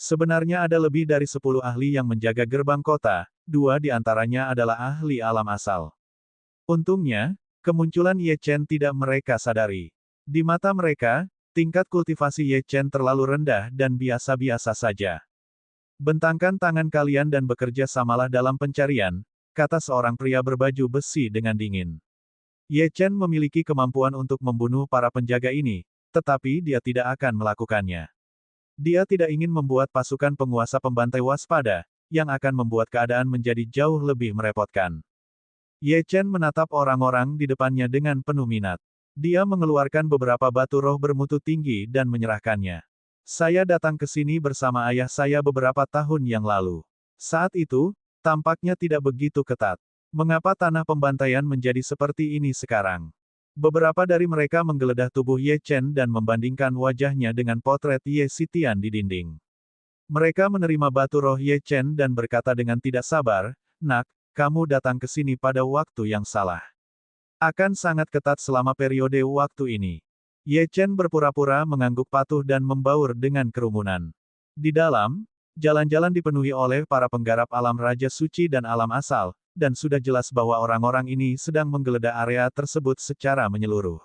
Sebenarnya ada lebih dari 10 ahli yang menjaga gerbang kota, 2 di antaranya adalah ahli alam asal. Untungnya, kemunculan Ye Chen tidak mereka sadari. Di mata mereka, tingkat kultivasi Ye Chen terlalu rendah dan biasa-biasa saja. Bentangkan tangan kalian dan bekerja samalah dalam pencarian, kata seorang pria berbaju besi dengan dingin. Ye Chen memiliki kemampuan untuk membunuh para penjaga ini, tetapi dia tidak akan melakukannya. Dia tidak ingin membuat pasukan penguasa pembantai waspada, yang akan membuat keadaan menjadi jauh lebih merepotkan. Ye Chen menatap orang-orang di depannya dengan penuh minat. Dia mengeluarkan beberapa batu roh bermutu tinggi dan menyerahkannya. Saya datang ke sini bersama ayah saya beberapa tahun yang lalu. Saat itu, tampaknya tidak begitu ketat. Mengapa tanah pembantaian menjadi seperti ini sekarang? Beberapa dari mereka menggeledah tubuh Ye Chen dan membandingkan wajahnya dengan potret Ye Xitian di dinding. Mereka menerima batu roh Ye Chen dan berkata dengan tidak sabar, "Nak, kamu datang ke sini pada waktu yang salah. Akan sangat ketat selama periode waktu ini." Ye Chen berpura-pura mengangguk patuh dan membaur dengan kerumunan. Di dalam, jalan-jalan dipenuhi oleh para penggarap alam Raja Suci dan alam asal, dan sudah jelas bahwa orang-orang ini sedang menggeledah area tersebut secara menyeluruh.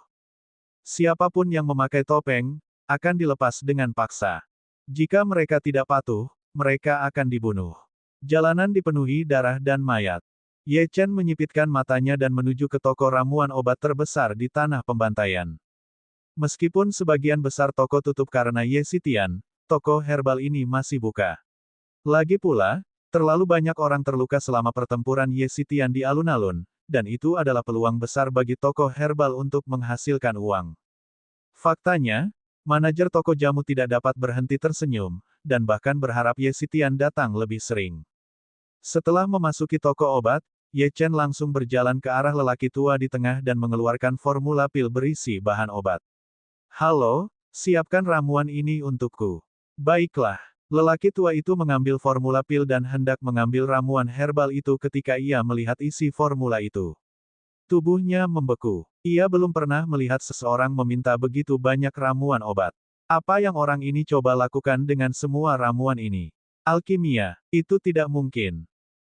Siapapun yang memakai topeng, akan dilepas dengan paksa. Jika mereka tidak patuh, mereka akan dibunuh. Jalanan dipenuhi darah dan mayat. Ye Chen menyipitkan matanya dan menuju ke toko ramuan obat terbesar di tanah pembantaian. Meskipun sebagian besar toko tutup karena Ye Xitian, toko herbal ini masih buka. Lagi pula, terlalu banyak orang terluka selama pertempuran Ye Xitian di alun-alun, dan itu adalah peluang besar bagi toko herbal untuk menghasilkan uang. Faktanya, manajer toko jamu tidak dapat berhenti tersenyum, dan bahkan berharap Ye Xitian datang lebih sering. Setelah memasuki toko obat, Ye Chen langsung berjalan ke arah lelaki tua di tengah dan mengeluarkan formula pil berisi bahan obat. "Halo, siapkan ramuan ini untukku." "Baiklah." Lelaki tua itu mengambil formula pil dan hendak mengambil ramuan herbal itu ketika ia melihat isi formula itu. Tubuhnya membeku. Ia belum pernah melihat seseorang meminta begitu banyak ramuan obat. Apa yang orang ini coba lakukan dengan semua ramuan ini? Alkimia, itu tidak mungkin.